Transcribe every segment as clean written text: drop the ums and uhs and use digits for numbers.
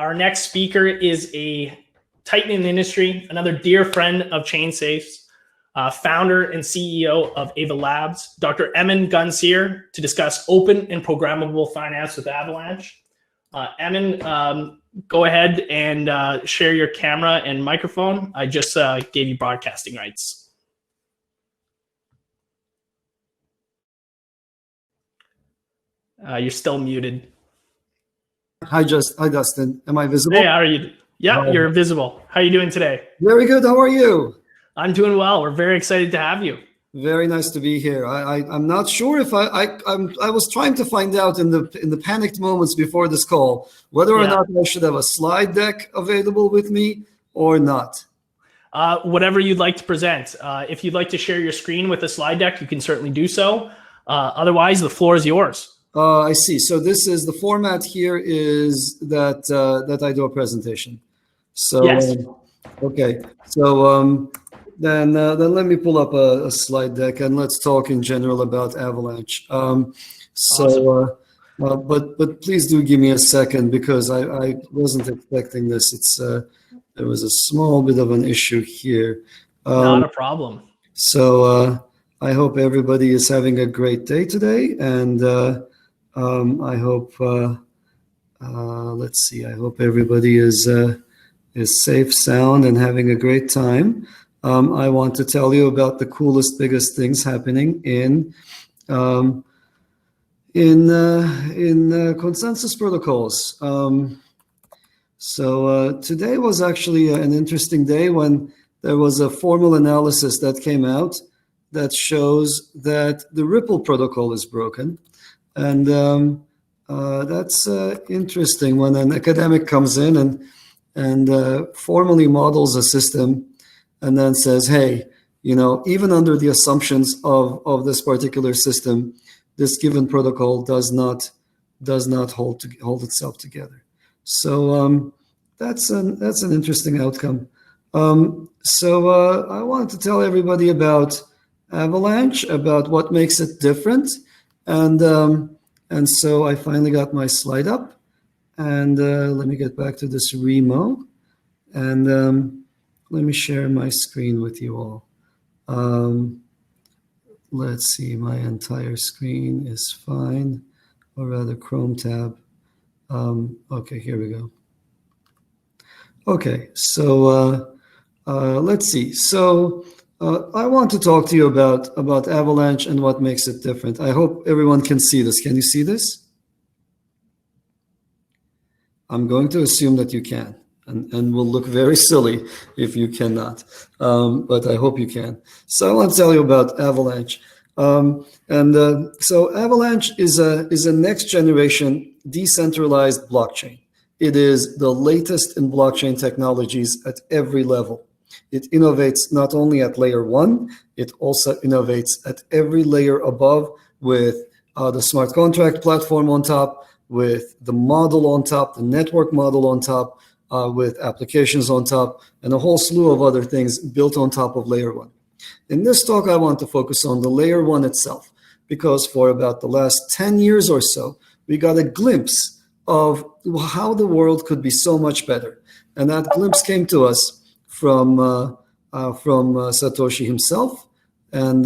Our next speaker is a titan in the industry, another dear friend of ChainSafe's, founder and CEO of Ava Labs, Dr. Emin here to discuss open and programmable finance with Avalanche. Emin, go ahead and share your camera and microphone. I just gave you broadcasting rights. You're still muted. Hi, Dustin. Am I visible? Hey, how are you? Yeah, you're visible. How are you doing today? Very good. How are you? I'm doing well. We're very excited to have you. Very nice to be here. I'm not sure if I was trying to find out in the panicked moments before this call whether or not I should have a slide deck available with me or not. Whatever you'd like to present. If you'd like to share your screen with a slide deck, you can certainly do so. Otherwise, the floor is yours. I see. So this is the format here is that I do a presentation. So yes. Okay. So then let me pull up a slide deck and let's talk in general about Avalanche. Awesome. But please do give me a second because I wasn't expecting this. There was a small bit of an issue here. Not a problem. So I hope everybody is having a great day today, and I hope let's see. I hope everybody is safe, sound, and having a great time. I want to tell you about the coolest, biggest things happening in consensus protocols. So today was actually an interesting day when there was a formal analysis that came out that shows that the Ripple protocol is broken. And that's interesting when an academic comes in and formally models a system and then says, hey, even under the assumptions of this particular system, this given protocol does not hold itself together. So that's an interesting outcome. So I wanted to tell everybody about Avalanche, about what makes it different. And so I finally got my slide up, and let me get back to this Remo, and let me share my screen with you all. Let's see, my entire screen is fine, or rather Chrome tab. Okay, here we go. Okay, so let's see. So I want to talk to you about Avalanche and what makes it different. I hope everyone can see this. Can you see this? I'm going to assume that you can, and will look very silly if you cannot, but I hope you can. So I want to tell you about Avalanche. So Avalanche is a next generation decentralized blockchain. It is the latest in blockchain technologies at every level. It innovates not only at layer 1, it also innovates at every layer above with the smart contract platform on top, with the model on top, the network model on top, with applications on top, and a whole slew of other things built on top of layer 1. In this talk, I want to focus on the layer 1 itself, because for about the last 10 years or so, we got a glimpse of how the world could be so much better. And that glimpse came to us from Satoshi himself, and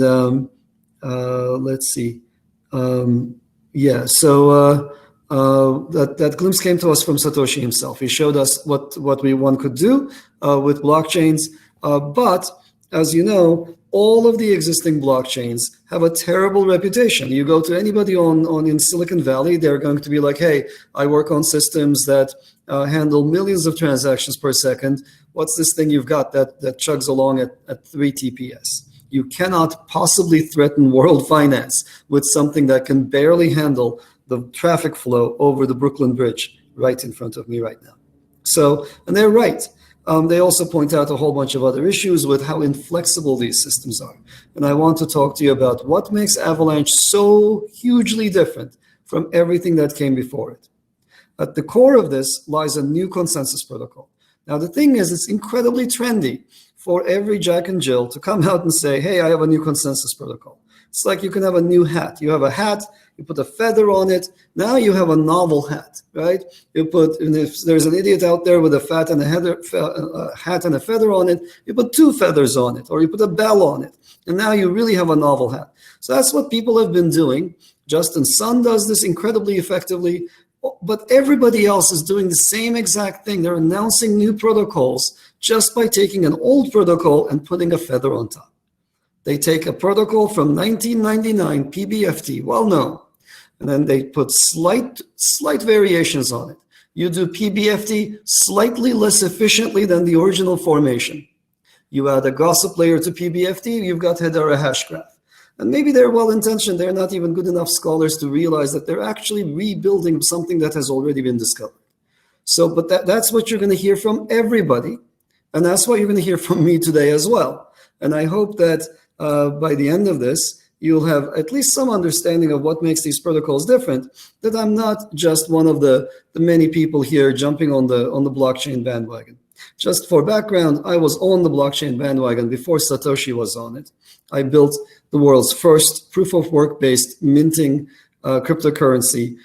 let's see, that glimpse came to us from Satoshi himself. He showed us what one could do with blockchains, but as you know, all of the existing blockchains have a terrible reputation. You go to anybody in Silicon Valley, they're going to be like, hey, I work on systems that handle millions of transactions per second. What's this thing you've got that chugs along at 3 TPS? You cannot possibly threaten world finance with something that can barely handle the traffic flow over the Brooklyn Bridge right in front of me right now. So, and they're right. They also point out a whole bunch of other issues with how inflexible these systems are. And I want to talk to you about what makes Avalanche so hugely different from everything that came before it. At the core of this lies a new consensus protocol. Now, the thing is, it's incredibly trendy for every Jack and Jill to come out and say, hey, I have a new consensus protocol. It's like you can have a new hat. You have a hat, you put a feather on it. Now you have a novel hat, right? And if there's an idiot out there with a hat and a feather on it, you put two feathers on it, or you put a bell on it. And now you really have a novel hat. So that's what people have been doing. Justin Sun does this incredibly effectively, but everybody else is doing the same exact thing. They're announcing new protocols just by taking an old protocol and putting a feather on top. They take a protocol from 1999, PBFT, well known, and then they put slight variations on it. You do PBFT slightly less efficiently than the original formation. You add a gossip layer to PBFT, you've got Hedera hash graph. And maybe they're well-intentioned, they're not even good enough scholars to realize that they're actually rebuilding something that has already been discovered. So, but that's what you're going to hear from everybody, and that's what you're going to hear from me today as well. And I hope that by the end of this, you'll have at least some understanding of what makes these protocols different, that I'm not just one of the many people here jumping on the blockchain bandwagon. Just for background, I was on the blockchain bandwagon before Satoshi was on it. I built the world's first proof-of-work-based minting cryptocurrency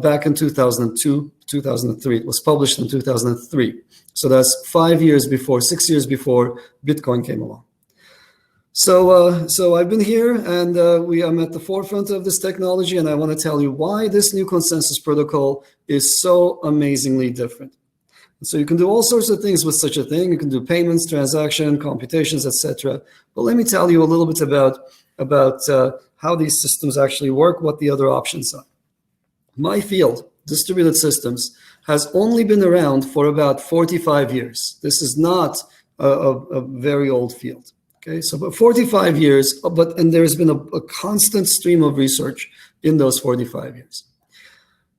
back in 2002, 2003. It was published in 2003. So that's 6 years before Bitcoin came along. So I've been here, and I'm at the forefront of this technology, and I want to tell you why this new consensus protocol is so amazingly different. So you can do all sorts of things with such a thing. You can do payments, transaction, computations, etc. But let me tell you a little bit about how these systems actually work, what the other options are. My field, distributed systems, has only been around for about 45 years. This is not a very old field. Okay, so about 45 years, and there's been a constant stream of research in those 45 years.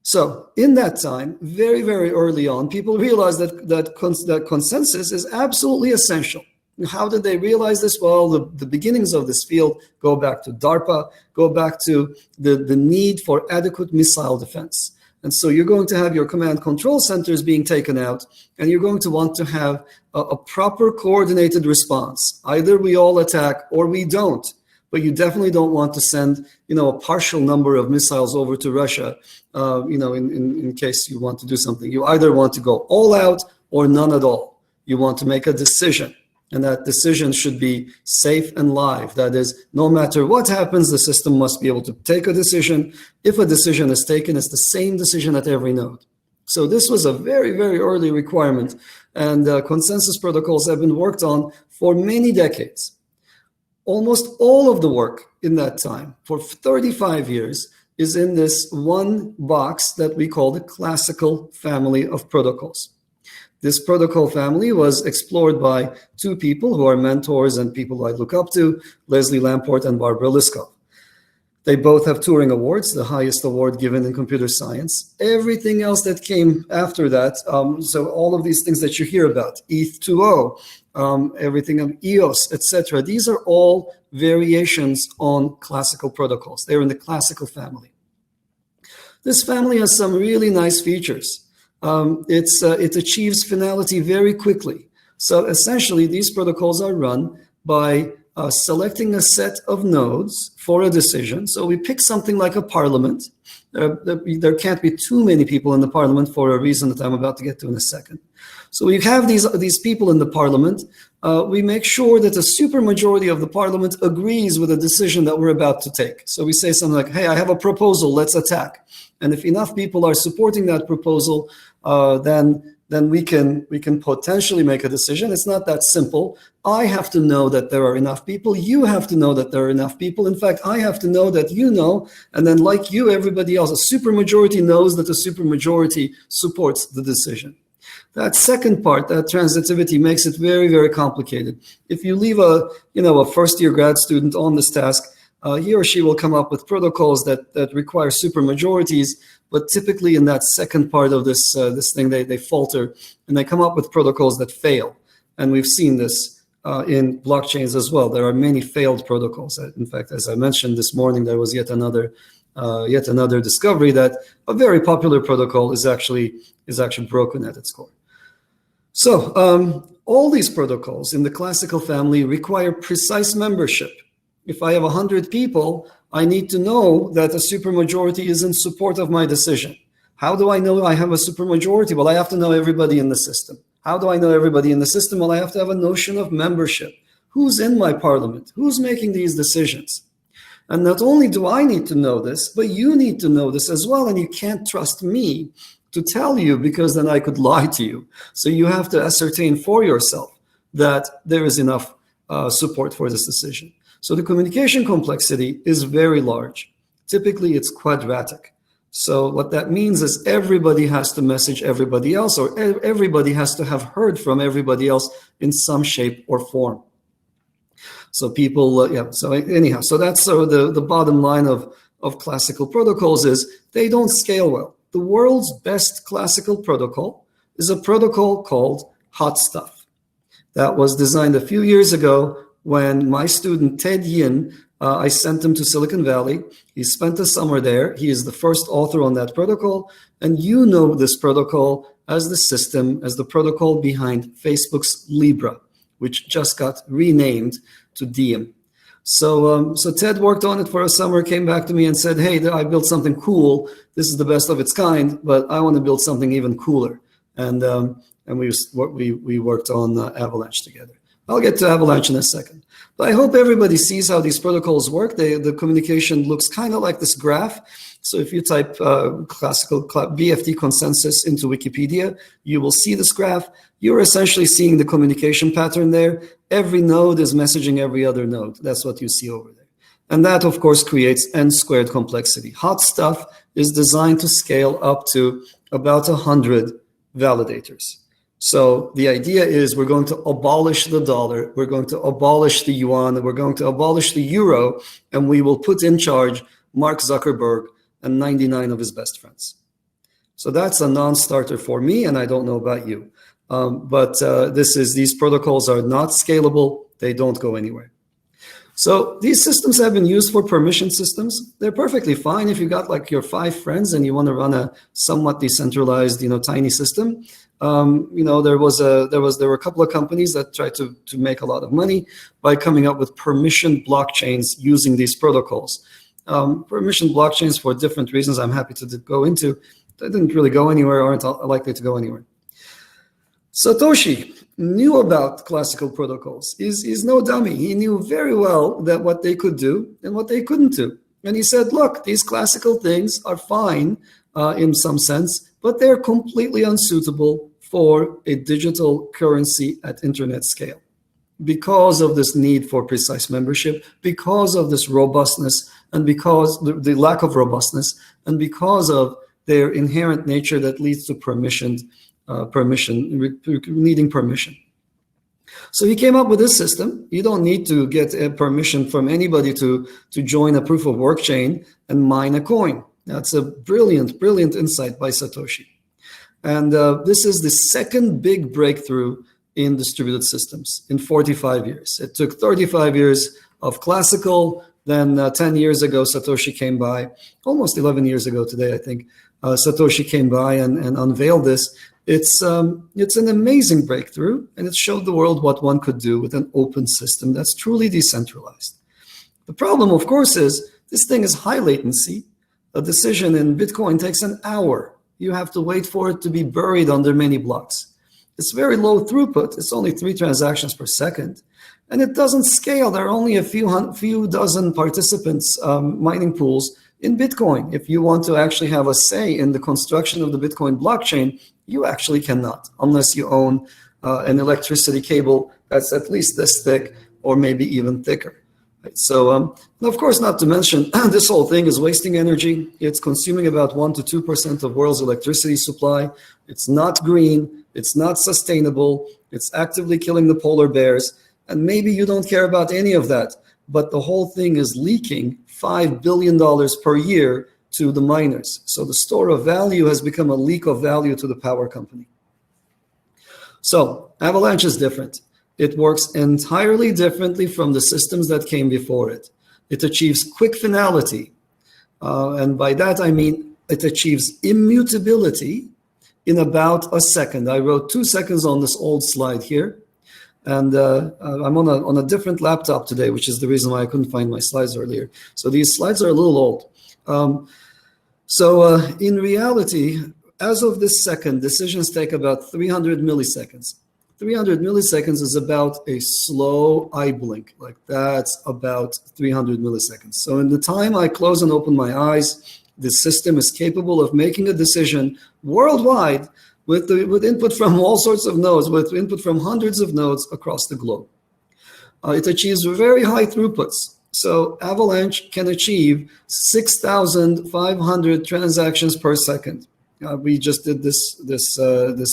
So in that time, very, very early on, people realized that consensus is absolutely essential. How did they realize this? Well, the beginnings of this field go back to DARPA, go back to the need for adequate missile defense. And so you're going to have your command control centers being taken out, and you're going to want to have a proper coordinated response. Either we all attack or we don't. But you definitely don't want to send, a partial number of missiles over to Russia, in case you want to do something. You either want to go all out or none at all. You want to make a decision, and that decision should be safe and live. That is, no matter what happens, the system must be able to take a decision. If a decision is taken, it's the same decision at every node. So this was a very, very early requirement, and consensus protocols have been worked on for many decades. Almost all of the work in that time, for 35 years, is in this one box that we call the classical family of protocols. This protocol family was explored by two people who are mentors and people I look up to, Leslie Lamport and Barbara Liskov. They both have Turing Awards, the highest award given in computer science. Everything else that came after that, so all of these things that you hear about, ETH 2.0, everything of EOS, etc. These are all variations on classical protocols. They're in the classical family. This family has some really nice features. It achieves finality very quickly. So essentially, these protocols are run by selecting a set of nodes for a decision. So we pick something like a parliament. There can't be too many people in the parliament for a reason that I'm about to get to in a second. So we have these people in the parliament. We make sure that a supermajority of the parliament agrees with the decision that we're about to take. So we say something like, hey, I have a proposal, let's attack. And if enough people are supporting that proposal, then we can potentially make a decision. It's not that simple. I have to know that there are enough people. You have to know that there are enough people. In fact, I have to know that you know, and then like you, everybody else, a supermajority knows that a supermajority supports the decision. That second part, that transitivity, makes it very, very complicated. If you leave a first-year grad student on this task, he or she will come up with protocols that require supermajorities, but typically in that second part of this thing, they falter, and they come up with protocols that fail. And we've seen this in blockchains as well. There are many failed protocols. In fact, as I mentioned this morning, there was yet another discovery that a very popular protocol is actually broken at its core. So all these protocols in the classical family require precise membership. If I have 100 people, I need to know that a supermajority is in support of my decision. How do I know I have a supermajority? Well, I have to know everybody in the system. How do I know everybody in the system? Well, I have to have a notion of membership. Who's in my parliament? Who's making these decisions? And not only do I need to know this, but you need to know this as well. And you can't trust me to tell you, because then I could lie to you. So you have to ascertain for yourself that there is enough support for this decision. So the communication complexity is very large. Typically, it's quadratic. So what that means is everybody has to message everybody else, or everybody has to have heard from everybody else in some shape or form. So people, so anyhow, so that's the bottom line of classical protocols is they don't scale well. The world's best classical protocol is a protocol called Hot Stuff. That was designed a few years ago when my student Ted Yin, I sent him to Silicon Valley. He spent a summer there. He is the first author on that protocol. And you know this protocol as the system, as the protocol behind Facebook's Libra, which just got renamed to Diem. So Ted worked on it for a summer, came back to me and said, hey, I built something cool. This is the best of its kind, but I want to build something even cooler. And we worked on Avalanche together. I'll get to Avalanche in a second. But I hope everybody sees how these protocols work. The communication looks kind of like this graph. So if you type classical BFT consensus into Wikipedia, you will see this graph. You're essentially seeing the communication pattern there. Every node is messaging every other node. That's what you see over there. And that, of course, creates n-squared complexity. Hot Stuff is designed to scale up to about 100 validators. So the idea is we're going to abolish the dollar, we're going to abolish the yuan, we're going to abolish the euro, and we will put in charge Mark Zuckerberg and 99 of his best friends. So that's a non-starter for me, and I don't know about you. But these protocols are not scalable. They don't go anywhere. So these systems have been used for permission systems. They're perfectly fine if you got like your 5 friends and you want to run a somewhat decentralized, tiny system. There were a couple of companies that tried to make a lot of money by coming up with permissioned blockchains using these protocols. Permissioned blockchains for different reasons I'm happy to go into. They didn't really go anywhere, aren't likely to go anywhere. Satoshi knew about classical protocols. He's no dummy. He knew very well that what they could do and what they couldn't do. And he said, look, these classical things are fine in some sense, but they're completely unsuitable for a digital currency at internet scale because of this need for precise membership, because of this robustness, and because the lack of robustness, and because of their inherent nature that leads to needing permission. So he came up with this system. You don't need to get a permission from anybody to join a proof of work chain and mine a coin. That's a brilliant, brilliant insight by Satoshi. And this is the second big breakthrough in distributed systems in 45 years. It took 35 years of classical. Then 10 years ago, Satoshi came by, almost 11 years ago today, I think, Satoshi came by and unveiled this. It's an amazing breakthrough, and it showed the world what one could do with an open system that's truly decentralized. The problem, of course, is this thing is high latency. A decision in Bitcoin takes an hour. You have to wait for it to be buried under many blocks. It's very low throughput. It's only 3 transactions per second. And it doesn't scale. There are only a few dozen participants mining pools in Bitcoin. If you want to actually have a say in the construction of the Bitcoin blockchain, you actually cannot, unless you own an electricity cable that's at least this thick or maybe even thicker. Right? So, of course, not to mention, this whole thing is wasting energy. It's consuming about 1 to 2% of world's electricity supply. It's not green. It's not sustainable. It's actively killing the polar bears. And maybe you don't care about any of that, but the whole thing is leaking $5 billion per year to the miners. So the store of value has become a leak of value to the power company. So Avalanche is different. It works entirely differently from the systems that came before it. It achieves quick finality. And by that, I mean it achieves immutability in about a second. I wrote 2 seconds on this old slide here. And I'm on a different laptop today, which is the reason why I couldn't find my slides earlier. So these slides are a little old. In reality, as of this second, decisions take about 300 milliseconds. 300 milliseconds is about a slow eye blink. Like that's about 300 milliseconds. So in the time I close and open my eyes, the system is capable of making a decision worldwide with input from all sorts of nodes, with input from hundreds of nodes across the globe. It achieves very high throughputs. So Avalanche can achieve 6,500 transactions per second. We just did this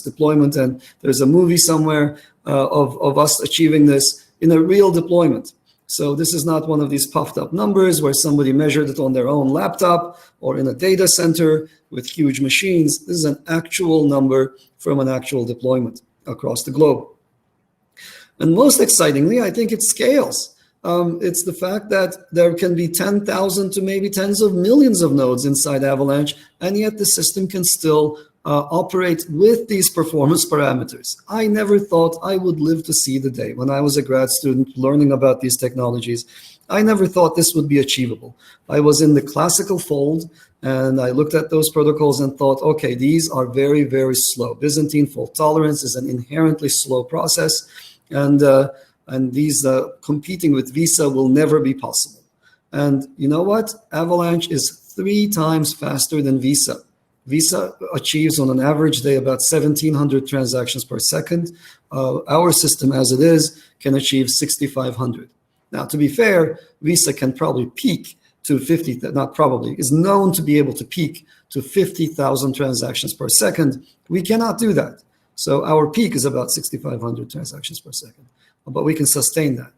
deployment, and there's a movie somewhere of us achieving this in a real deployment. So this is not one of these puffed up numbers where somebody measured it on their own laptop or in a data center with huge machines. This is an actual number from an actual deployment across the globe. And most excitingly, I think it scales. It's the fact that there can be 10,000 to maybe tens of millions of nodes inside Avalanche, and yet the system can still operate with these performance parameters. I never thought I would live to see the day when I was a grad student learning about these technologies. I never thought this would be achievable. I was in the classical fold, and I looked at those protocols and thought, okay, these are very, very slow. Byzantine fault tolerance is an inherently slow process, and these competing with Visa will never be possible. And you know what? Avalanche is 3 times faster than Visa. Visa achieves on an average day about 1,700 transactions per second. Our system as it is can achieve 6,500. Now, to be fair, Visa can probably peak to 50, not probably, is known to be able to peak to 50,000 transactions per second. We cannot do that. So our peak is about 6,500 transactions per second, but we can sustain that.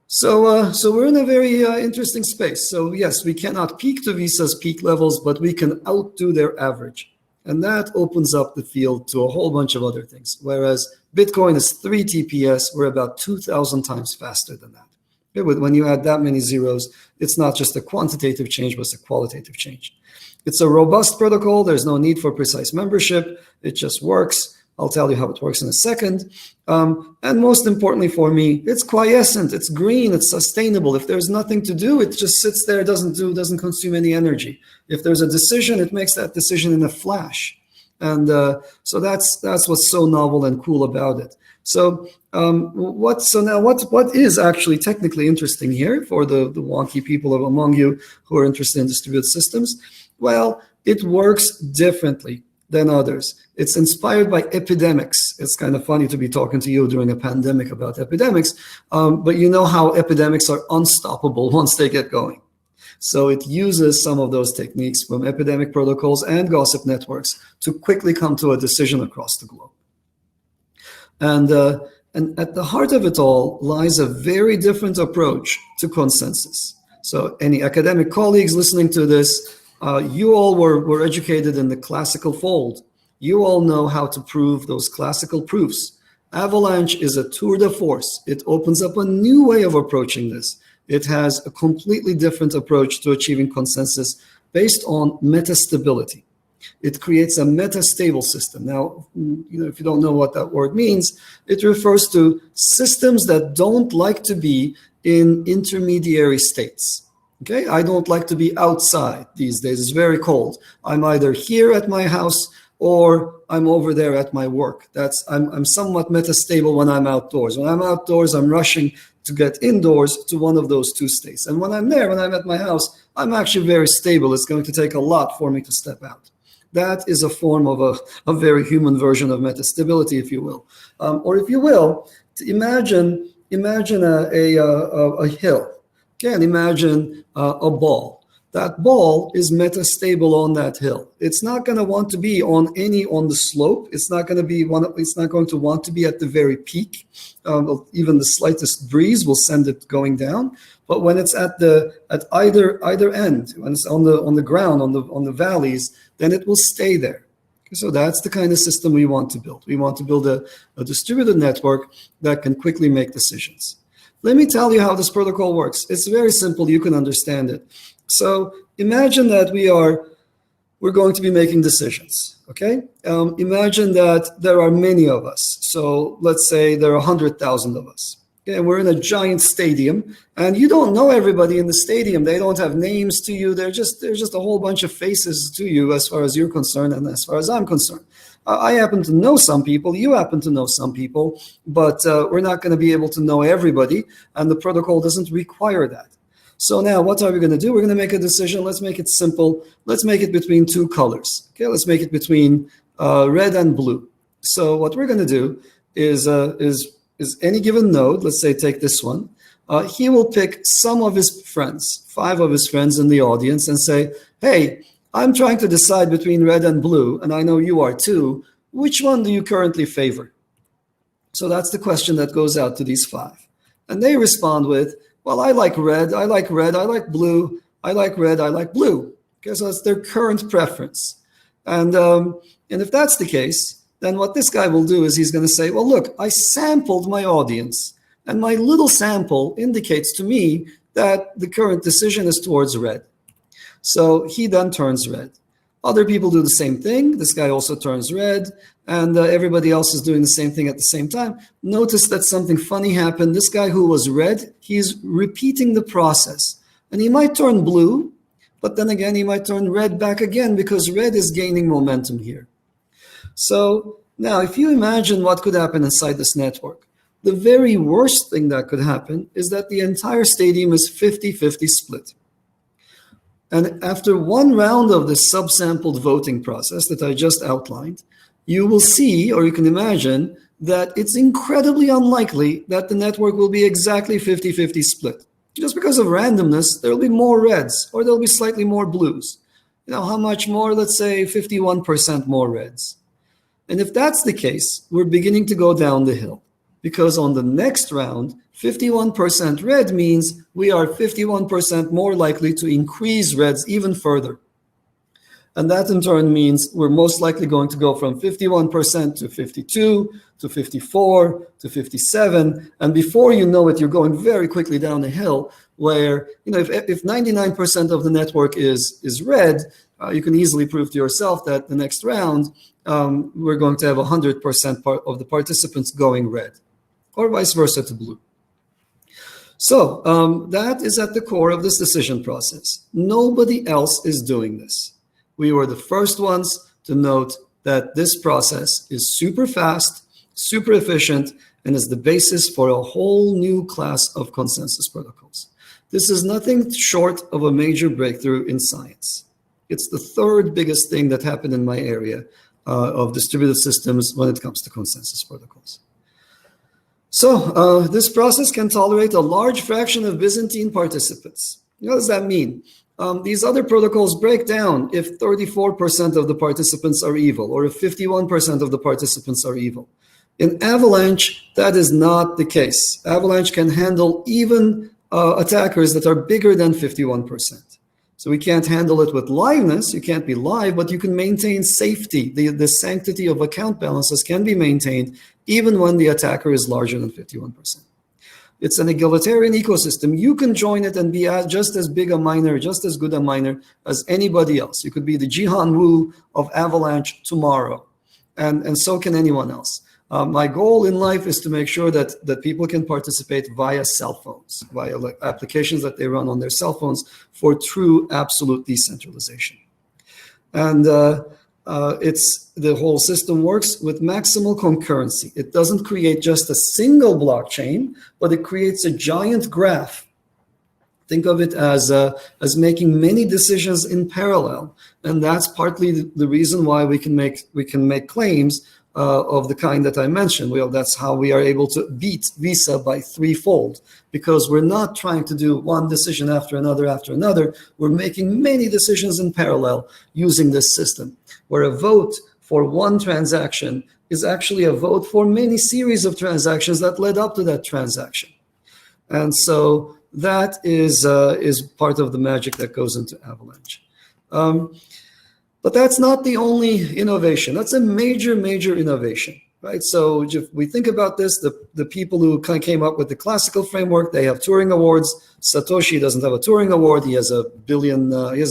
So we're in a very interesting space. So yes, we cannot peak to Visa's peak levels, but we can outdo their average. And that opens up the field to a whole bunch of other things. Whereas Bitcoin is 3 TPS, we're about 2,000 times faster than that. When you add that many zeros, it's not just a quantitative change, but it's a qualitative change. It's a robust protocol. There's no need for precise membership. It just works. I'll tell you how it works in a second. And most importantly for me, it's quiescent, it's green, it's sustainable. If there's nothing to do, it just sits there, doesn't consume any energy. If there's a decision, it makes that decision in a flash. And so that's what's so novel and cool about it. So what is actually technically interesting here for the wonky people among you who are interested in distributed systems? Well, it works differently than others. It's inspired by epidemics. It's kind of funny to be talking to you during a pandemic about epidemics, but you know how epidemics are unstoppable once they get going. So it uses some of those techniques from epidemic protocols and gossip networks to quickly come to a decision across the globe. And at the heart of it all lies a very different approach to consensus. So any academic colleagues listening to this, you all were educated in the classical fold. You all know how to prove those classical proofs. Avalanche is a tour de force. It opens up a new way of approaching this. It has a completely different approach to achieving consensus based on metastability. It creates a metastable system. Now, if you don't know what that word means, it refers to systems that don't like to be in intermediary states. Okay, I don't like to be outside these days. It's very cold. I'm either here at my house or I'm over there at my work. I'm somewhat metastable when I'm outdoors. When I'm outdoors, I'm rushing to get indoors to one of those two states. And when I'm at my house, I'm actually very stable. It's going to take a lot for me to step out. That is a form of a very human version of metastability, if you will. Or if you will, imagine a hill. Okay, and imagine a ball. That ball is metastable on that hill. It's not going to want to be on the slope. It's not going to want to be at the very peak. Even the slightest breeze will send it going down. But when it's at either end, when it's on the ground, on the valleys, then it will stay there. So that's the kind of system we want to build. We want to build a distributed network that can quickly make decisions. Let me tell you how this protocol works. It's very simple. You can understand it. So imagine that we are we're going to be making decisions, okay? Imagine that there are many of us. So let's say there are 100,000 of us. Okay, we're in a giant stadium, and you don't know everybody in the stadium. They don't have names to you. They're just a whole bunch of faces to you as far as you're concerned and as far as I'm concerned. I happen to know some people. You happen to know some people, but we're not going to be able to know everybody, and the protocol doesn't require that. So now what are we going to do? We're going to make a decision. Let's make it simple. Let's make it between two colors. Okay, let's make it between red and blue. So what we're going to do is any given node, let's say take this one, he will pick some of his friends, 5 of his friends in the audience, and say, hey, I'm trying to decide between red and blue, and I know you are too. Which one do you currently favor? So that's the question that goes out to these 5. And they respond with, well, I like red, I like red, I like blue, I like red, I like blue. Okay, so that's their current preference. And if that's the case, then what this guy will do is he's going to say, well, look, I sampled my audience, and my little sample indicates to me that the current decision is towards red. So he then turns red. Other people do the same thing. This guy also turns red, and everybody else is doing the same thing at the same time. Notice that something funny happened. This guy who was red, he's repeating the process. And he might turn blue, but then again, he might turn red back again because red is gaining momentum here. So now, if you imagine what could happen inside this network, the very worst thing that could happen is that the entire stadium is 50-50 split. And after one round of the subsampled voting process that I just outlined, you will see, or you can imagine, that it's incredibly unlikely that the network will be exactly 50-50 split. Just because of randomness, there will be more reds, or there'll be slightly more blues. You know, how much more? Let's say 51% more reds. And if that's the case, we're beginning to go down the hill, because on the next round, 51% red means we are 51% more likely to increase reds even further. And that in turn means we're most likely going to go from 51% to 52, to 54, to 57. And before you know it, you're going very quickly down the hill where, you know, if 99% of the network is red, you can easily prove to yourself that the next round, we're going to have 100% of the participants going red, or vice versa to blue. So that is at the core of this decision process. Nobody else is doing this. We were the first ones to note that this process is super fast, super efficient, and is the basis for a whole new class of consensus protocols. This is nothing short of a major breakthrough in science. It's the 3rd biggest thing that happened in my area of distributed systems when it comes to consensus protocols. So this process can tolerate a large fraction of Byzantine participants. What does that mean? These other protocols break down if 34% of the participants are evil, or if 51% of the participants are evil. In Avalanche, that is not the case. Avalanche can handle even attackers that are bigger than 51%. So we can't handle it with liveness. You can't be live, but you can maintain safety. The sanctity of account balances can be maintained even when the attacker is larger than 51%. It's an egalitarian ecosystem. You can join it and be just as big a miner, just as good a miner as anybody else. You could be the Jihan Wu of Avalanche tomorrow, and so can anyone else. My goal in life is to make sure that people can participate via cell phones, via applications that they run on their cell phones for true absolute decentralization. And the whole system works with maximal concurrency. It doesn't create just a single blockchain, but it creates a giant graph. Think of it as making many decisions in parallel, and that's partly the reason why we can make claims of the kind that I mentioned. Well, that's how we are able to beat Visa by 3-fold, because we're not trying to do one decision after another. We're making many decisions in parallel using this system, where a vote for one transaction is actually a vote for many series of transactions that led up to that transaction. And so that is part of the magic that goes into Avalanche. But that's not the only innovation. That's a major, major innovation, right? So if we think about this, the people who kind of came up with the classical framework, they have Turing awards. Satoshi doesn't have a Turing award. He has a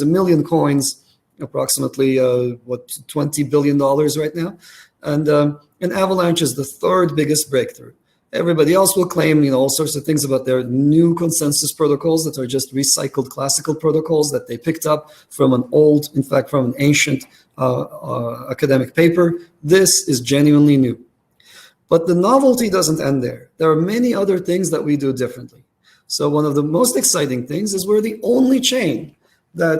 million coins. approximately $20 billion right now, and Avalanche is the third biggest breakthrough. Everybody else will claim, all sorts of things about their new consensus protocols that are just recycled classical protocols that they picked up from from an ancient academic paper. This is genuinely new. But the novelty doesn't end there. There are many other things that we do differently. So one of the most exciting things is we're the only chain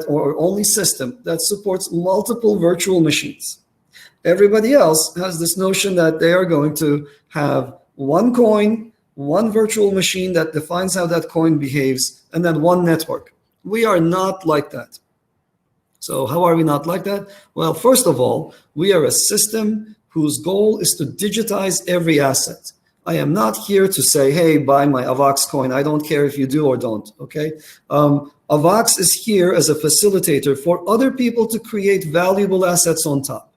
or only system that supports multiple virtual machines. Everybody else has this notion that they are going to have one coin, one virtual machine that defines how that coin behaves, and then one network. We are not like that. So how are we not like that? Well, first of all, we are a system whose goal is to digitize every asset. I am not here to say, hey, buy my AVAX coin. I don't care if you do or don't, okay? AVAX is here as a facilitator for other people to create valuable assets on top.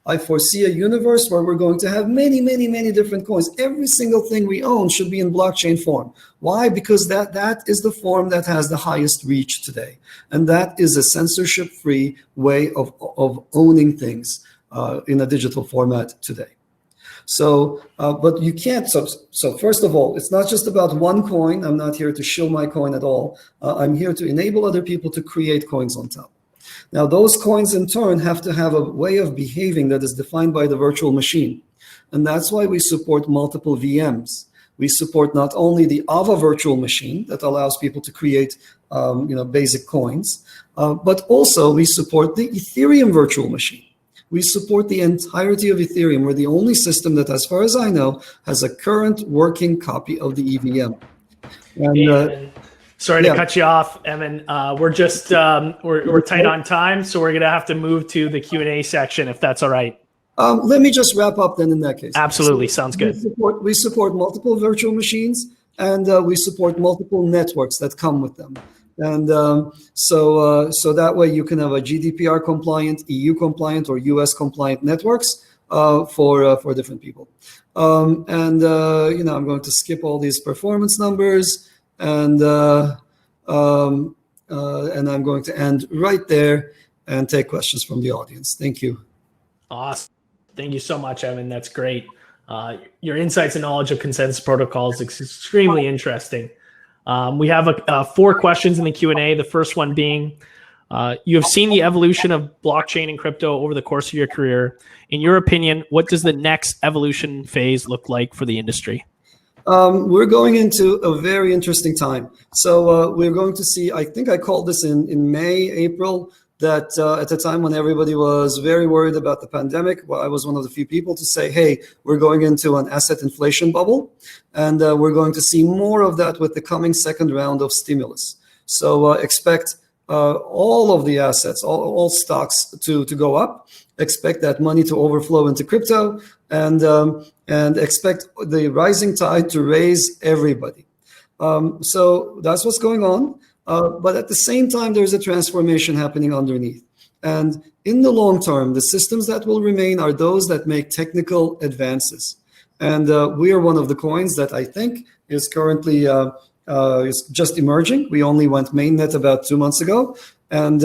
I foresee a universe where we're going to have many, many, many different coins. Every single thing we own should be in blockchain form. Why? Because that is the form that has the highest reach today. And that is a censorship-free way of owning things in a digital format today. So, but you can't, so first of all, it's not just about one coin. I'm not here to shill my coin at all. I'm here to enable other people to create coins on top. Now, those coins in turn have to have a way of behaving that is defined by the virtual machine. And that's why we support multiple VMs. We support not only the AVA virtual machine that allows people to create basic coins, but also we support the Ethereum virtual machine. We support the entirety of Ethereum. We're the only system that, as far as I know, has a current working copy of the EVM. And, sorry to cut you off, Emin. We're just we're tight on time, so we're gonna have to move to the Q&A section if that's all right. Let me just wrap up then in that case. Absolutely, sounds good. We support multiple virtual machines, and we support multiple networks that come with them. And so that way you can have a GDPR compliant, EU compliant, or US compliant networks for different people. I'm going to skip all these performance numbers, and I'm going to end right there and take questions from the audience. Thank you. Awesome. Thank you so much, Emin. That's great. Your insights and knowledge of consensus protocols is extremely interesting. We have 4 questions in the Q&A. The first one being, you have seen the evolution of blockchain and crypto over the course of your career. In your opinion, what does the next evolution phase look like for the industry? We're going into a very interesting time. So we're going to see, I think I called this in May, April, that at a time when everybody was very worried about the pandemic, well, I was one of the few people to say, hey, we're going into an asset inflation bubble, and we're going to see more of that with the coming second round of stimulus. So expect all of the assets, all stocks to go up, expect that money to overflow into crypto, and expect the rising tide to raise everybody. So that's what's going on. But at the same time, there's a transformation happening underneath. And in the long term, the systems that will remain are those that make technical advances. And we are one of the coins that I think is currently is just emerging. We only went mainnet about 2 months ago. And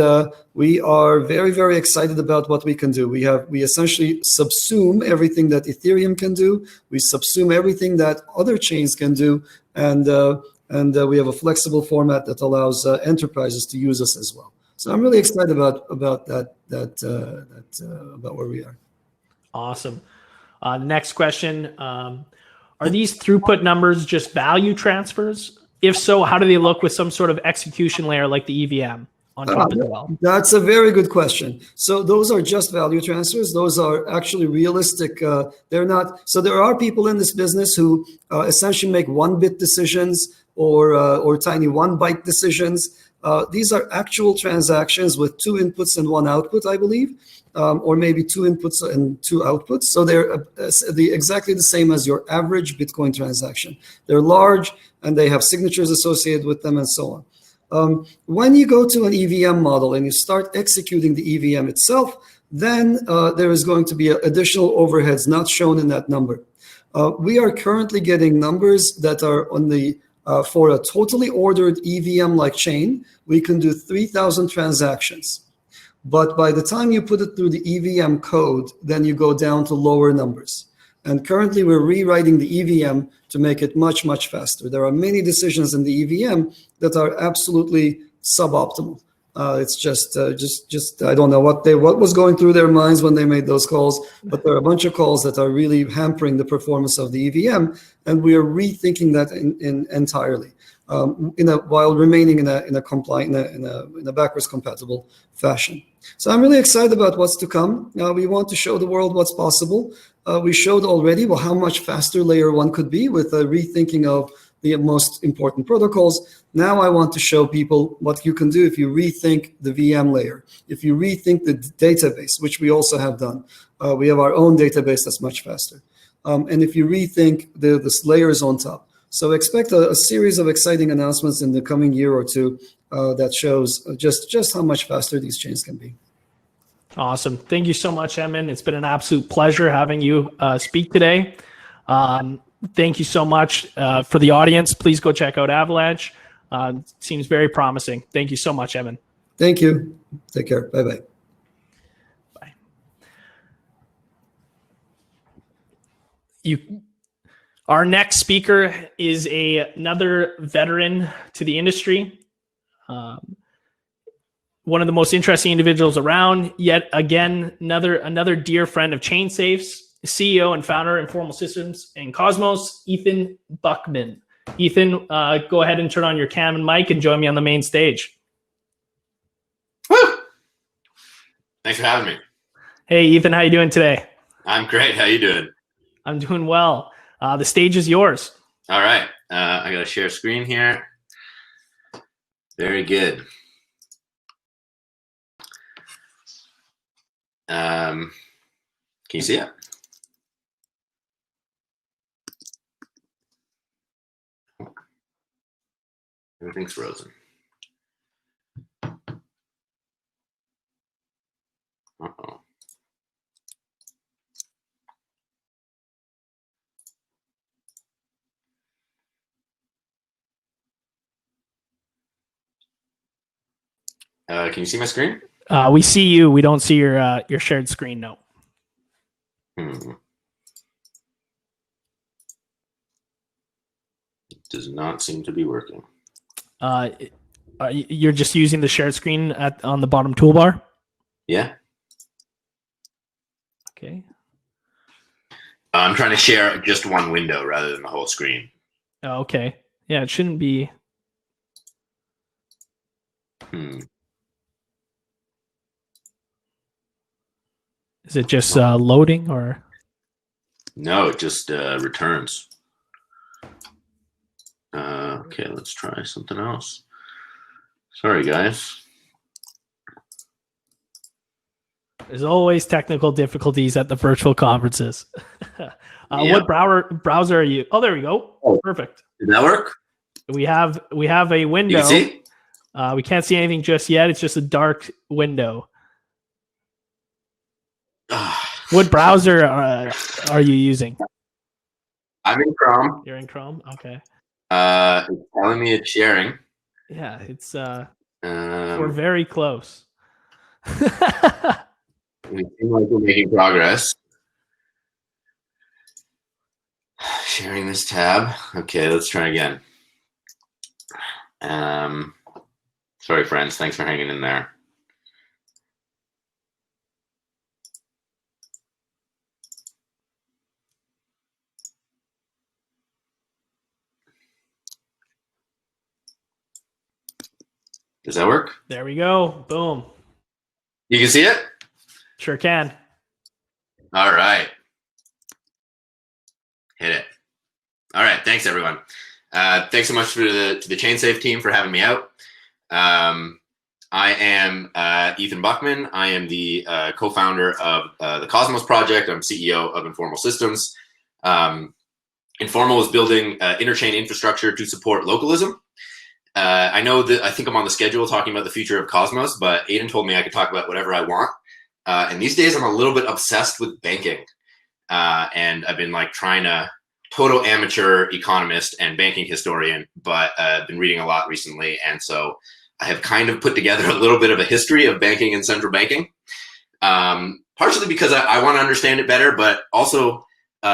we are very, very excited about what we can do. We essentially subsume everything that Ethereum can do. We subsume everything that other chains can do. And we have a flexible format that allows enterprises to use us as well. So I'm really excited about that about where we are. Awesome. Next question: are these throughput numbers just value transfers? If so, how do they look with some sort of execution layer like the EVM on top as well? That's a very good question. So those are just value transfers. Those are actually realistic. They're not. So there are people in this business who essentially make 1-bit decisions or tiny 1-byte decisions. These are actual transactions with 2 inputs and 1 output, I believe, or maybe 2 inputs and 2 outputs. So they're exactly the same as your average Bitcoin transaction. They're large and they have signatures associated with them and so on. When you go to an EVM model and you start executing the EVM itself, then there is going to be additional overheads not shown in that number. We are currently getting numbers that are on the for a totally ordered EVM-like chain, we can do 3,000 transactions. But by the time you put it through the EVM code, then you go down to lower numbers. And currently we're rewriting the EVM to make it much, much faster. There are many decisions in the EVM that are absolutely suboptimal. It's just I don't know what was going through their minds when they made those calls, but there are a bunch of calls that are really hampering the performance of the EVM, and we are rethinking that entirely, while remaining in a compliant, in a backwards compatible fashion. So I'm really excited about what's to come. We want to show the world what's possible. We showed already how much faster layer 1 could be with a rethinking of the most important protocols. Now I want to show people what you can do if you rethink the VM layer, if you rethink the database, which we also have done. We have our own database that's much faster. And if you rethink the layers on top. So expect a series of exciting announcements in the coming year or two that shows just how much faster these chains can be. Awesome. Thank you so much, Emin. It's been an absolute pleasure having you speak today. Thank you so much for the audience. Please go check out Avalanche. Seems very promising. Thank you so much, Emin. Thank you. Take care. Bye-bye. Bye. Our next speaker is another veteran to the industry. One of the most interesting individuals around. Yet again, another dear friend of ChainSafe's, CEO and founder of Informal Systems and Cosmos, Ethan Buckman. Ethan, go ahead and turn on your cam and mic and join me on the main stage. Woo! Thanks for having me. Hey, Ethan, how you doing today? I'm great. How you doing? I'm doing well. The stage is yours. All right. I got to share screen here. Very good. Can you see it? Everything's frozen. Uh-oh. Can you see my screen? We see you. We don't see your shared screen. No. It does not seem to be working. You're just using the shared screen on the bottom toolbar? Yeah. Okay. I'm trying to share just one window rather than the whole screen. Oh, okay. Yeah, it shouldn't be. Is it just loading or? No, it just returns. Okay, let's try something else. Sorry, guys. There's always technical difficulties at the virtual conferences. What browser are you? Oh, there we go. Oh, perfect. Did that work? We have a window. You can see? We can't see anything just yet. It's just a dark window. What browser are you using? I'm in Chrome. You're in Chrome? Okay. It's telling me it's sharing. Yeah, it's we're very close. We seem like we're making progress. Sharing this tab. Okay, let's try again. Sorry, friends. Thanks for hanging in there. Does that work? There we go. Boom. You can see it? Sure can. All right. Hit it. All right. Thanks, everyone. Thanks so much to the ChainSafe team for having me out. I am Ethan Buckman. I am the co-founder of the Cosmos project. I'm CEO of Informal Systems. Informal is building interchain infrastructure to support localism. I know that I think I'm on the schedule talking about the future of Cosmos, but Aiden told me I could talk about whatever I want. And these days I'm a little bit obsessed with banking. And I've been like trying to total amateur economist and banking historian, but I've been reading a lot recently. And so have kind of put together a little bit of a history of banking and central banking, partially because I want to understand it better, but also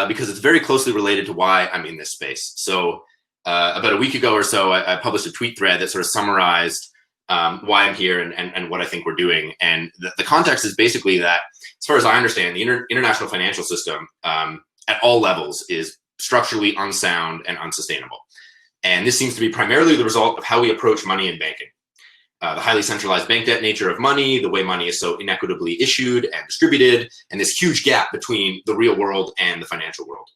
because it's very closely related to why I'm in this space. So about a week ago or so, I published a tweet thread that sort of summarized why I'm here and what I think we're doing. And the context is basically that, as far as I understand, the international financial system at all levels is structurally unsound and unsustainable. And this seems to be primarily the result of how we approach money and banking. The highly centralized bank debt nature of money, the way money is so inequitably issued and distributed, and this huge gap between the real world and the financial world.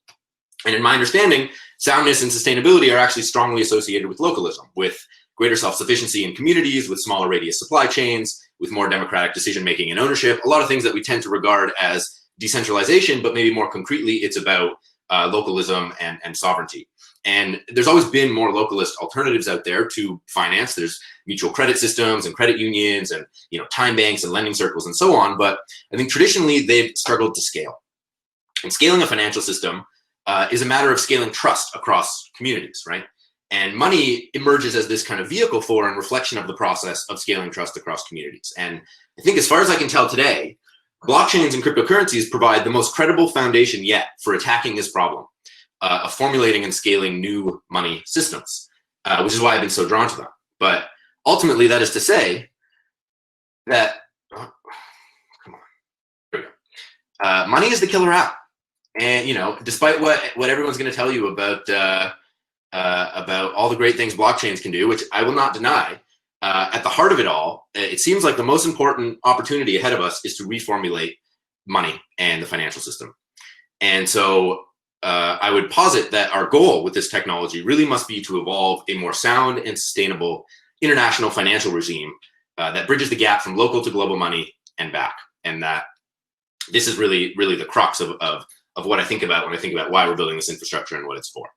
And in my understanding, soundness and sustainability are actually strongly associated with localism, with greater self-sufficiency in communities, with smaller radius supply chains, with more democratic decision-making and ownership, a lot of things that we tend to regard as decentralization, but maybe more concretely, it's about localism and sovereignty. And there's always been more localist alternatives out there to finance. There's mutual credit systems and credit unions and time banks and lending circles and so on. But I think traditionally they've struggled to scale. And scaling a financial system is a matter of scaling trust across communities, right? And money emerges as this kind of vehicle for and reflection of the process of scaling trust across communities. And I think as far as I can tell today, blockchains and cryptocurrencies provide the most credible foundation yet for attacking this problem of formulating and scaling new money systems, which is why I've been so drawn to them. But ultimately, that is to say that, money is the killer app. And, despite what everyone's going to tell you about all the great things blockchains can do, which I will not deny, at the heart of it all, it seems like the most important opportunity ahead of us is to reformulate money and the financial system. And so I would posit that our goal with this technology really must be to evolve a more sound and sustainable international financial regime that bridges the gap from local to global money and back. And that this is really the crux of what I think about when I think about why we're building this infrastructure and what it's for.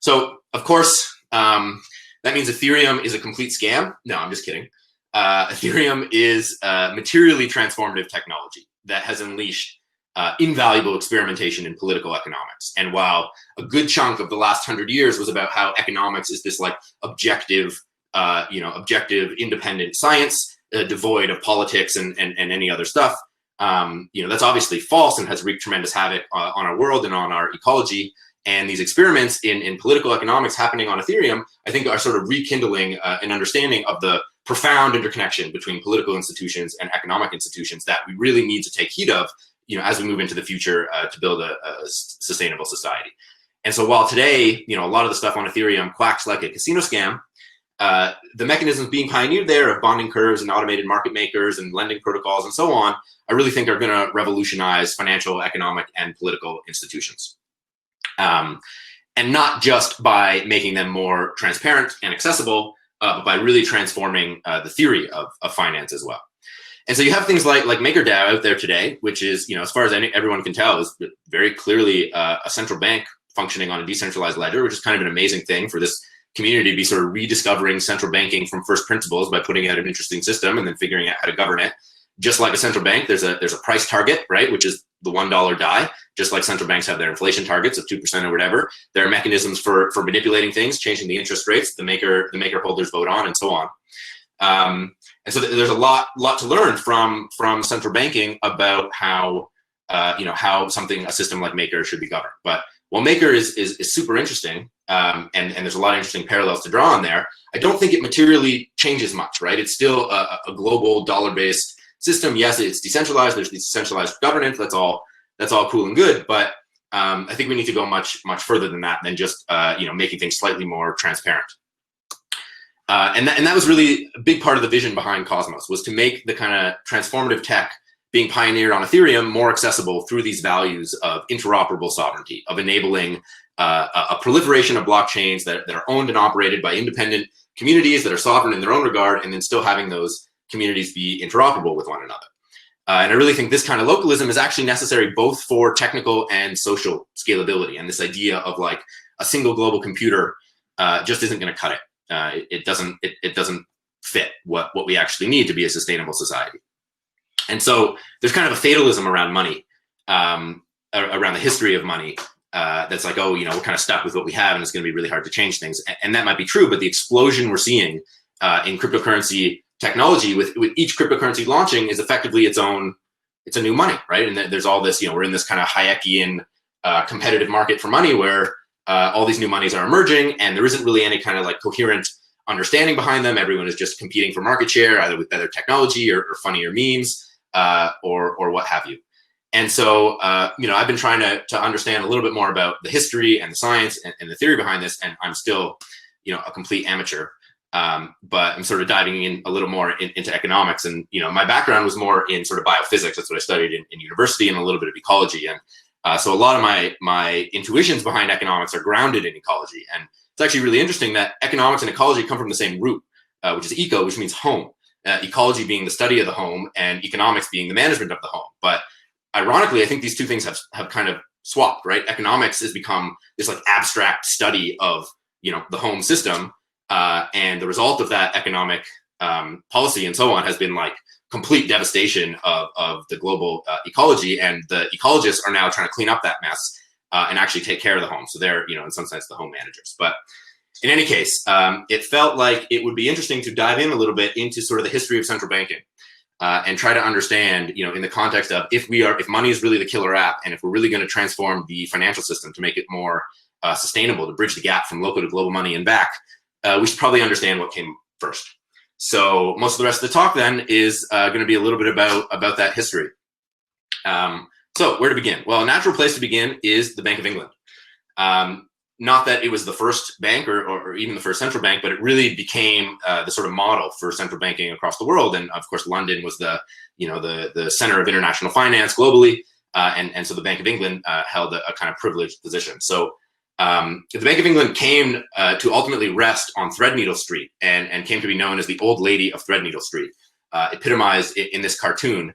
So, of course, that means Ethereum is a complete scam. No, I'm just kidding. Ethereum is materially transformative technology that has unleashed invaluable experimentation in political economics. And while a good chunk of the last 100 years was about how economics is this objective, independent science, devoid of politics and any other stuff, that's obviously false and has wreaked tremendous havoc on our world and on our ecology. And these experiments in political economics happening on Ethereum, I think, are sort of rekindling an understanding of the profound interconnection between political institutions and economic institutions that we really need to take heed of, as we move into the future to build a sustainable society. And so while today, a lot of the stuff on Ethereum quacks like a casino scam, the mechanisms being pioneered there of bonding curves and automated market makers and lending protocols and so on, I really think are going to revolutionize financial, economic, and political institutions. And not just by making them more transparent and accessible, but by really transforming the theory of finance as well. And so you have things like MakerDAO out there today, which is, as far as everyone can tell, is very clearly a central bank functioning on a decentralized ledger, which is kind of an amazing thing for this community to be sort of rediscovering central banking from first principles by putting out an interesting system and then figuring out how to govern it. Just like a central bank, there's a price target, right, which is the $1 die. Just like central banks have their inflation targets of 2% or whatever, there are mechanisms for manipulating things, changing the interest rates the maker holders vote on, and so on. And so there's a lot to learn from central banking about how a system like Maker should be governed. But while Maker is super interesting, and there's a lot of interesting parallels to draw on there, I don't think it materially changes much, right? It's still a global dollar-based system. Yes, it's decentralized. There's decentralized governance. That's all cool and good. But I think we need to go much further than that, than just making things slightly more transparent. And that was really a big part of the vision behind Cosmos, was to make the kind of transformative tech being pioneered on Ethereum more accessible through these values of interoperable sovereignty, of enabling a proliferation of blockchains that are owned and operated by independent communities that are sovereign in their own regard, and then still having those communities be interoperable with one another. And I really think this kind of localism is actually necessary both for technical and social scalability. And this idea of like a single global computer just isn't going to cut it. It doesn't fit what we actually need to be a sustainable society. And so there's kind of a fatalism around money, around the history of money, that's like, oh, we're kind of stuck with what we have and it's going to be really hard to change things. And that might be true, but the explosion we're seeing in cryptocurrency technology, with each cryptocurrency launching is effectively it's a new money, right? And there's all this, we're in this kind of Hayekian competitive market for money where all these new monies are emerging, and there isn't really any kind of like coherent understanding behind them. Everyone is just competing for market share, either with better technology or funnier memes or what have you. And so, I've been trying to understand a little bit more about the history and the science and the theory behind this, and I'm still, a complete amateur. But I'm sort of diving in a little more into economics, and my background was more in sort of biophysics. That's what I studied in university, and a little bit of ecology. And so a lot of my intuitions behind economics are grounded in ecology. And it's actually really interesting that economics and ecology come from the same root, which is eco, which means home. Ecology being the study of the home, and economics being the management of the home. But ironically, I think these two things have kind of swapped, right? Economics has become this like abstract study of the home system. And the result of that economic policy and so on has been like complete devastation of the global ecology. And the ecologists are now trying to clean up that mess and actually take care of the home. So they're, in some sense, the home managers. But in any case, it felt like it would be interesting to dive in a little bit into sort of the history of central banking and try to understand, in the context of if money is really the killer app, and if we're really going to transform the financial system to make it more sustainable, to bridge the gap from local to global money and back, we should probably understand what came first. So most of the rest of the talk then is going to be a little bit about that history. So where to begin? Well, a natural place to begin is the Bank of England. Not that it was the first bank or even the first central bank, but it really became the sort of model for central banking across the world. And of course, London was the center of international finance globally. And so the Bank of England held a kind of privileged position. So the Bank of England came to ultimately rest on Threadneedle Street and came to be known as the Old Lady of Threadneedle Street, epitomized in this cartoon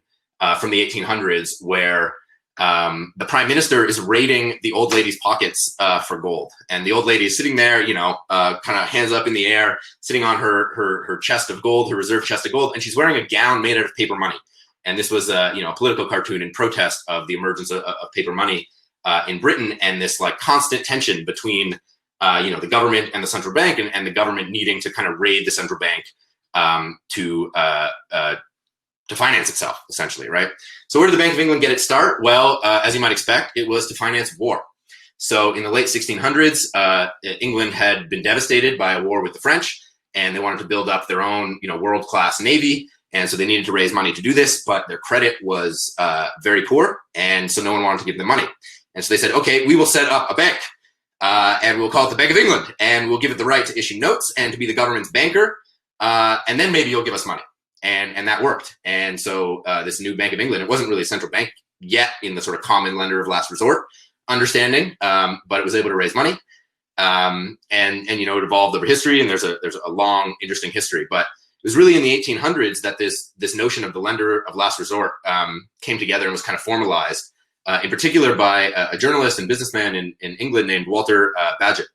from the 1800s, where the prime minister is raiding the old lady's pockets for gold. And the old lady is sitting there, kind of hands up in the air, sitting on her chest of gold, her reserve chest of gold, and she's wearing a gown made out of paper money. And this was a political cartoon in protest of the emergence of paper money in Britain, and this like constant tension between the government and the central bank, and the government needing to kind of raid the central bank to finance itself, essentially, right? So where did the Bank of England get its start? Well, as you might expect, it was to finance war. So in the late 1600s, England had been devastated by a war with the French, and they wanted to build up their own, world-class navy. And so they needed to raise money to do this, but their credit was very poor, and so no one wanted to give them money. And so they said, okay, we will set up a bank, and we'll call it the Bank of England, and we'll give it the right to issue notes and to be the government's banker, and then maybe you'll give us money. And that worked. And so this new Bank of England, it wasn't really a central bank yet in the sort of common lender of last resort understanding, but it was able to raise money. And it evolved over history, and there's a long, interesting history. But it was really in the 1800s that this notion of the lender of last resort came together and was kind of formalized, in particular by a journalist and businessman in England named Walter Bagehot.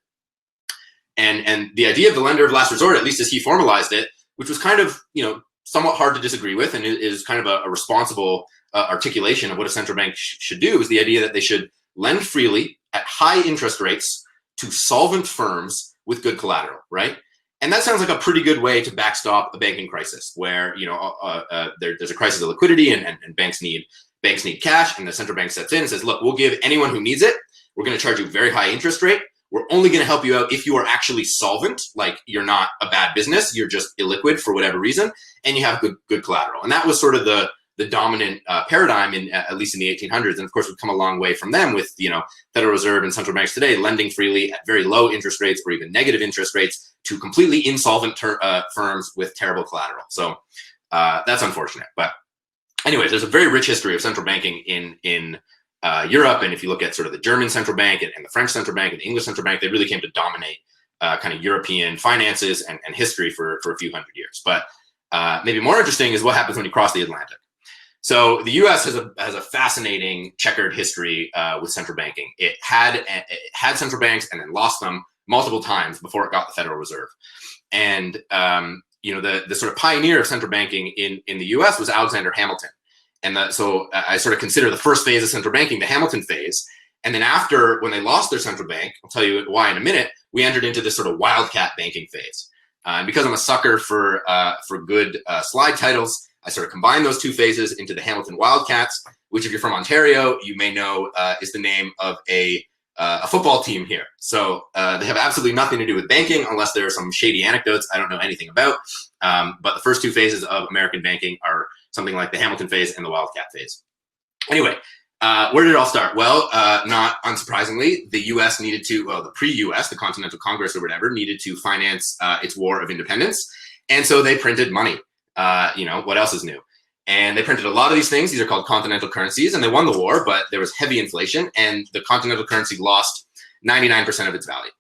And the idea of the lender of last resort, at least as he formalized it, which was kind of, somewhat hard to disagree with, and is kind of a responsible articulation of what a central bank should do, is the idea that they should lend freely at high interest rates to solvent firms with good collateral, right? And that sounds like a pretty good way to backstop a banking crisis, where there's a crisis of liquidity and banks need cash, and the central bank steps in and says, look, we'll give anyone who needs it. We're going to charge you a very high interest rate. We're only going to help you out if you are actually solvent, like you're not a bad business, you're just illiquid for whatever reason, and you have good collateral. And that was sort of the dominant paradigm, at least in the 1800s. And of course, we've come a long way from them with Federal Reserve and central banks today lending freely at very low interest rates or even negative interest rates to completely insolvent firms with terrible collateral. So that's unfortunate. But anyways, there's a very rich history of central banking in Europe, and if you look at sort of the German central bank and the French central bank and the English central bank, they really came to dominate kind of European finances and history for a few hundred years. But maybe more interesting is what happens when you cross the Atlantic. So the U.S. has a fascinating checkered history with central banking. It had central banks and then lost them multiple times before it got the Federal Reserve. And the sort of pioneer of central banking in the U.S. was Alexander Hamilton. And so I sort of consider the first phase of central banking the Hamilton phase. And then after, when they lost their central bank, I'll tell you why in a minute, we entered into this sort of wildcat banking phase. And because I'm a sucker for good slide titles, I sort of combine those two phases into the Hamilton Wildcats, which, if you're from Ontario, you may know is the name of a football team here. So they have absolutely nothing to do with banking unless there are some shady anecdotes I don't know anything about. But the first two phases of American banking are something like the Hamilton phase and the Wildcat phase. Anyway, where did it all start? Well, not unsurprisingly, the U.S. needed to, well, the pre-U.S., the Continental Congress or whatever, needed to finance its war of independence. And so they printed money. What else is new? And they printed a lot of these things. These are called Continental Currencies, and they won the war, but there was heavy inflation, and the Continental Currency lost 99% of its value.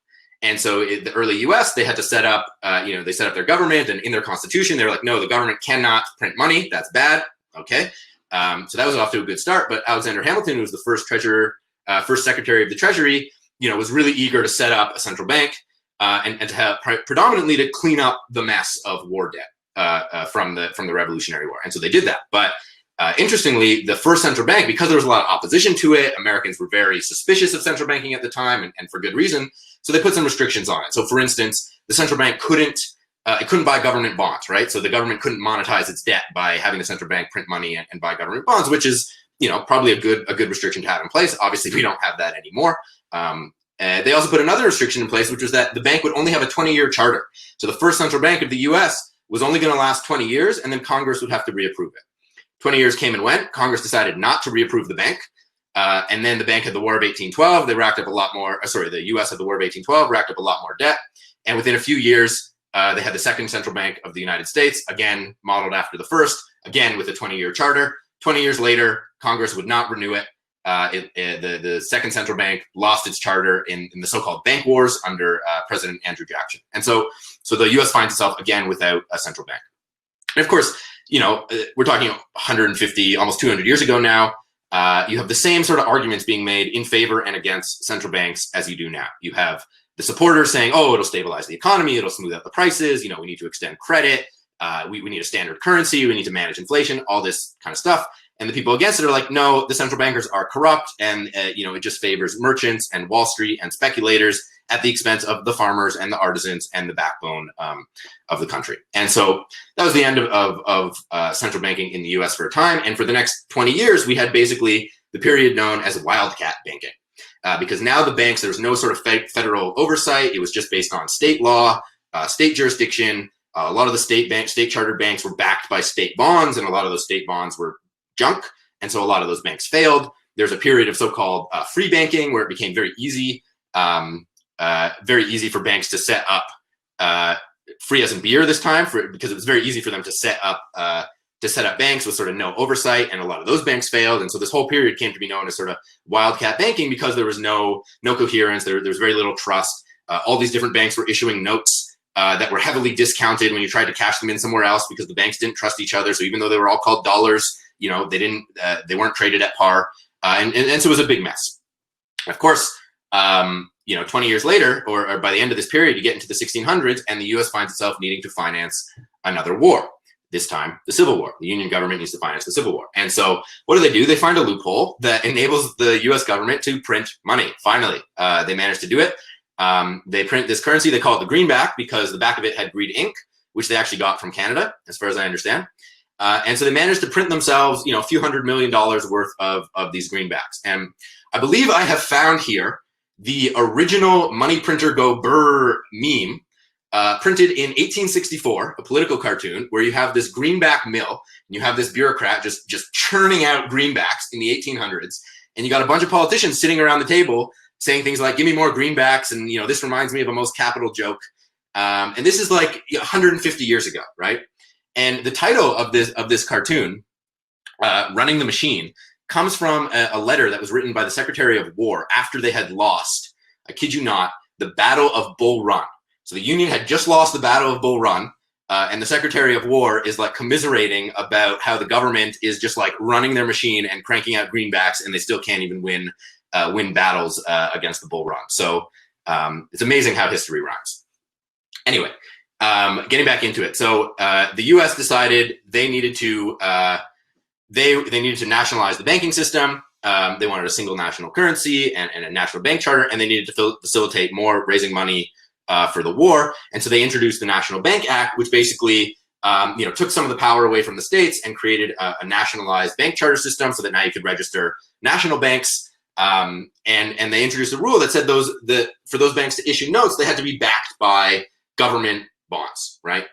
And so in the early US, they had to set up, they set up their government, and in their constitution, they were like, no, the government cannot print money. That's bad. Okay. So that was off to a good start. But Alexander Hamilton, who was the first first secretary of the Treasury, was really eager to set up a central bank and to have predominantly to clean up the mess of war debt from the Revolutionary War. And so they did that. But interestingly, the first central bank, because there was a lot of opposition to it, Americans were very suspicious of central banking at the time, and for good reason. So they put some restrictions on it. So for instance, the central bank couldn't buy government bonds, right? So the government couldn't monetize its debt by having the central bank print money and buy government bonds, which is, probably a good restriction to have in place. Obviously, we don't have that anymore. They also put another restriction in place, which was that the bank would only have a 20-year charter. So the first central bank of the US was only going to last 20 years, and then Congress would have to reapprove it. 20 years came and went. Congress decided not to reapprove the bank. And then the bank had the War of 1812. They racked up a lot more, the US had the War of 1812, racked up a lot more debt. And within a few years, they had the second central bank of the United States, again, modeled after the first, again, with a 20-year charter. 20 years later, Congress would not renew it. The second central bank lost its charter in the so-called bank wars under President Andrew Jackson. And so the US finds itself again without a central bank. And of course, we're talking 150, almost 200 years ago now. You have the same sort of arguments being made in favor and against central banks as you do now. You have the supporters saying, oh, it'll stabilize the economy, it'll smooth out the prices, we need to extend credit, we need a standard currency, we need to manage inflation, all this kind of stuff. And the people against it are like, no, the central bankers are corrupt, and it just favors merchants and Wall Street and speculators at the expense of the farmers and the artisans and the backbone of the country. And so that was the end of central banking in the US for a time. And for the next 20 years, we had basically the period known as wildcat banking. Because now the banks, there was no sort of federal oversight. It was just based on state law, state jurisdiction. A lot of the state chartered banks were backed by state bonds, and a lot of those state bonds were junk. And so a lot of those banks failed. There's a period of so-called free banking where it became very easy for banks to set up, free as in beer this time, because it was very easy for them to set up banks with sort of no oversight, and a lot of those banks failed. And so this whole period came to be known as sort of wildcat banking because there was no coherence, there was very little trust. All these different banks were issuing notes that were heavily discounted when you tried to cash them in somewhere else because the banks didn't trust each other. So even though they were all called dollars, they weren't traded at par, and so it was a big mess. Of course, 20 years later, or by the end of this period, you get into the 1600s, and the U.S. finds itself needing to finance another war. This time, the Civil War. The Union government needs to finance the Civil War. And so what do? They find a loophole that enables the U.S. government to print money. Finally, they managed to do it. They print this currency. They call it the greenback because the back of it had green ink, which they actually got from Canada, as far as I understand. And so they managed to print themselves, a few $100 million worth of these greenbacks. And I believe I have found here the original money printer go brr meme, printed in 1864, a political cartoon where you have this greenback mill and you have this bureaucrat just churning out greenbacks in the 1800s. And you got a bunch of politicians sitting around the table saying things like, give me more greenbacks. And, this reminds me of a most capital joke. And this is like 150 years ago, right? And the title of this cartoon, Running the Machine, comes from a letter that was written by the Secretary of War after they had lost, I kid you not, the Battle of Bull Run. So the Union had just lost the Battle of Bull Run, and the Secretary of War is like commiserating about how the government is just like running their machine and cranking out greenbacks, and they still can't even win battles against the Bull Run. So it's amazing how history rhymes. Anyway, getting back into it. So the U.S. decided they needed to nationalize the banking system. They wanted a single national currency and a national bank charter, and they needed to facilitate more raising money for the war. And so they introduced the National Bank Act, which basically took some of the power away from the states and created a nationalized bank charter system so that now you could register national banks. And they introduced a rule that said for those banks to issue notes, they had to be backed by government bonds, right?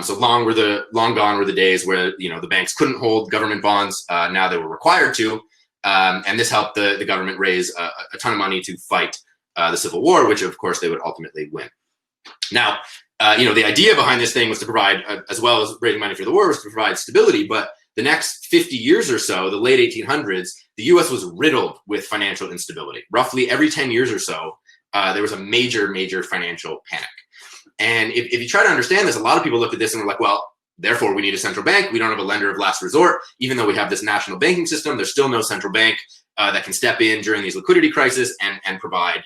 So long gone were the days where the banks couldn't hold government bonds. Now they were required to, and this helped the government raise a ton of money to fight the Civil War, which of course they would ultimately win. Now, the idea behind this thing was to provide, as well as raising money for the war, was to provide stability. But the next 50 years or so, the late 1800s, the U.S. was riddled with financial instability. Roughly every 10 years or so, there was a major financial panic. And if you try to understand this, a lot of people look at this and are like, well, therefore we need a central bank. We don't have a lender of last resort. Even though we have this national banking system, there's still no central bank that can step in during these liquidity crises and provide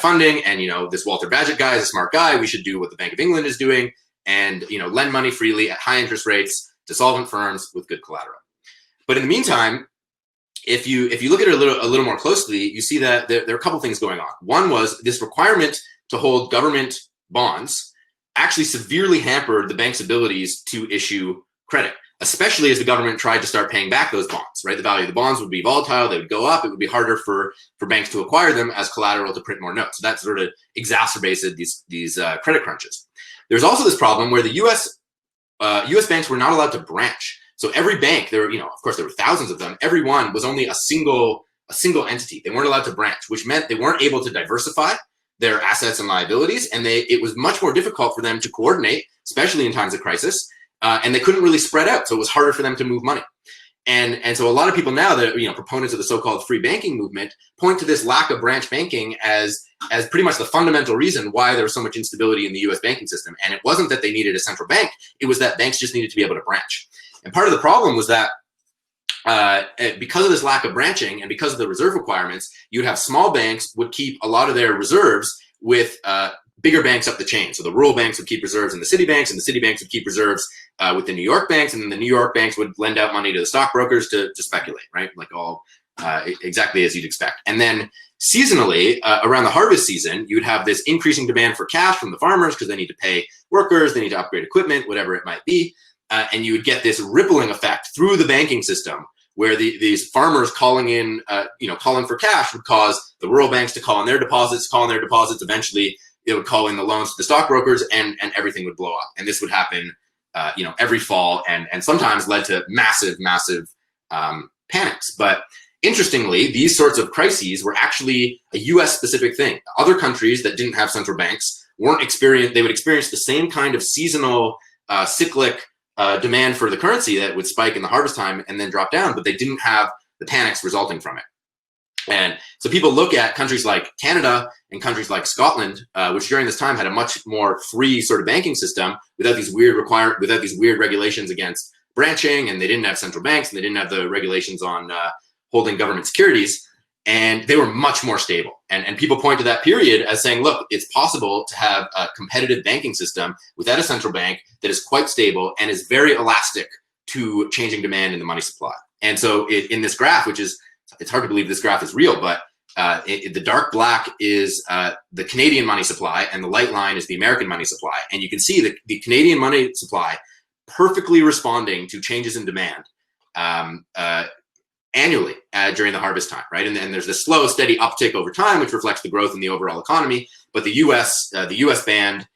funding. And this Walter Bagehot guy is a smart guy. We should do what the Bank of England is doing and lend money freely at high interest rates to solvent firms with good collateral. But in the meantime, if you look at it a little more closely, you see that there are a couple things going on. One was this requirement to hold government bonds actually severely hampered the bank's abilities to issue credit, especially as the government tried to start paying back those bonds, right? The value of the bonds would be volatile, they would go up, it would be harder for banks to acquire them as collateral to print more notes. So that sort of exacerbated these credit crunches. There's also this problem where the US banks were not allowed to branch. So every bank, of course there were thousands of them, every one was only a single entity. They weren't allowed to branch, which meant they weren't able to diversify their assets and liabilities, and it was much more difficult for them to coordinate, especially in times of crisis, and they couldn't really spread out, so it was harder for them to move money. And so a lot of people now that proponents of the so-called free banking movement point to this lack of branch banking as pretty much the fundamental reason why there was so much instability in the US banking system. And it wasn't that they needed a central bank, it was that banks just needed to be able to branch. And part of the problem was that because of this lack of branching and because of the reserve requirements, you'd have small banks would keep a lot of their reserves with bigger banks up the chain. So the rural banks would keep reserves in the city banks, and the city banks would keep reserves with the New York banks, and then the New York banks would lend out money to the stockbrokers to speculate, right? Like exactly as you'd expect. And then seasonally, around the harvest season, you would have this increasing demand for cash from the farmers because they need to pay workers, they need to upgrade equipment, whatever it might be. And you would get this rippling effect through the banking system where these farmers calling for cash would cause the rural banks to call in their deposits. Eventually, it would call in the loans to the stockbrokers, and everything would blow up. And this would happen, every fall, and sometimes led to massive panics. But interestingly, these sorts of crises were actually a U.S. specific thing. Other countries that didn't have central banks they would experience the same kind of seasonal, cyclic demand for the currency that would spike in the harvest time and then drop down, but they didn't have the panics resulting from it. And so people look at countries like Canada and countries like Scotland, which during this time had a much more free sort of banking system without these weird regulations against branching, and they didn't have central banks, and they didn't have the regulations on holding government securities, and they were much more stable. And people point to that period as saying, look, it's possible to have a competitive banking system without a central bank that is quite stable and is very elastic to changing demand in the money supply. And so in this graph, it's hard to believe this graph is real, but the dark black is the Canadian money supply, and the light line is the American money supply. And you can see the Canadian money supply perfectly responding to changes in demand annually during the harvest time, right? And then there's this slow, steady uptick over time, which reflects the growth in the overall economy. But the U.S. band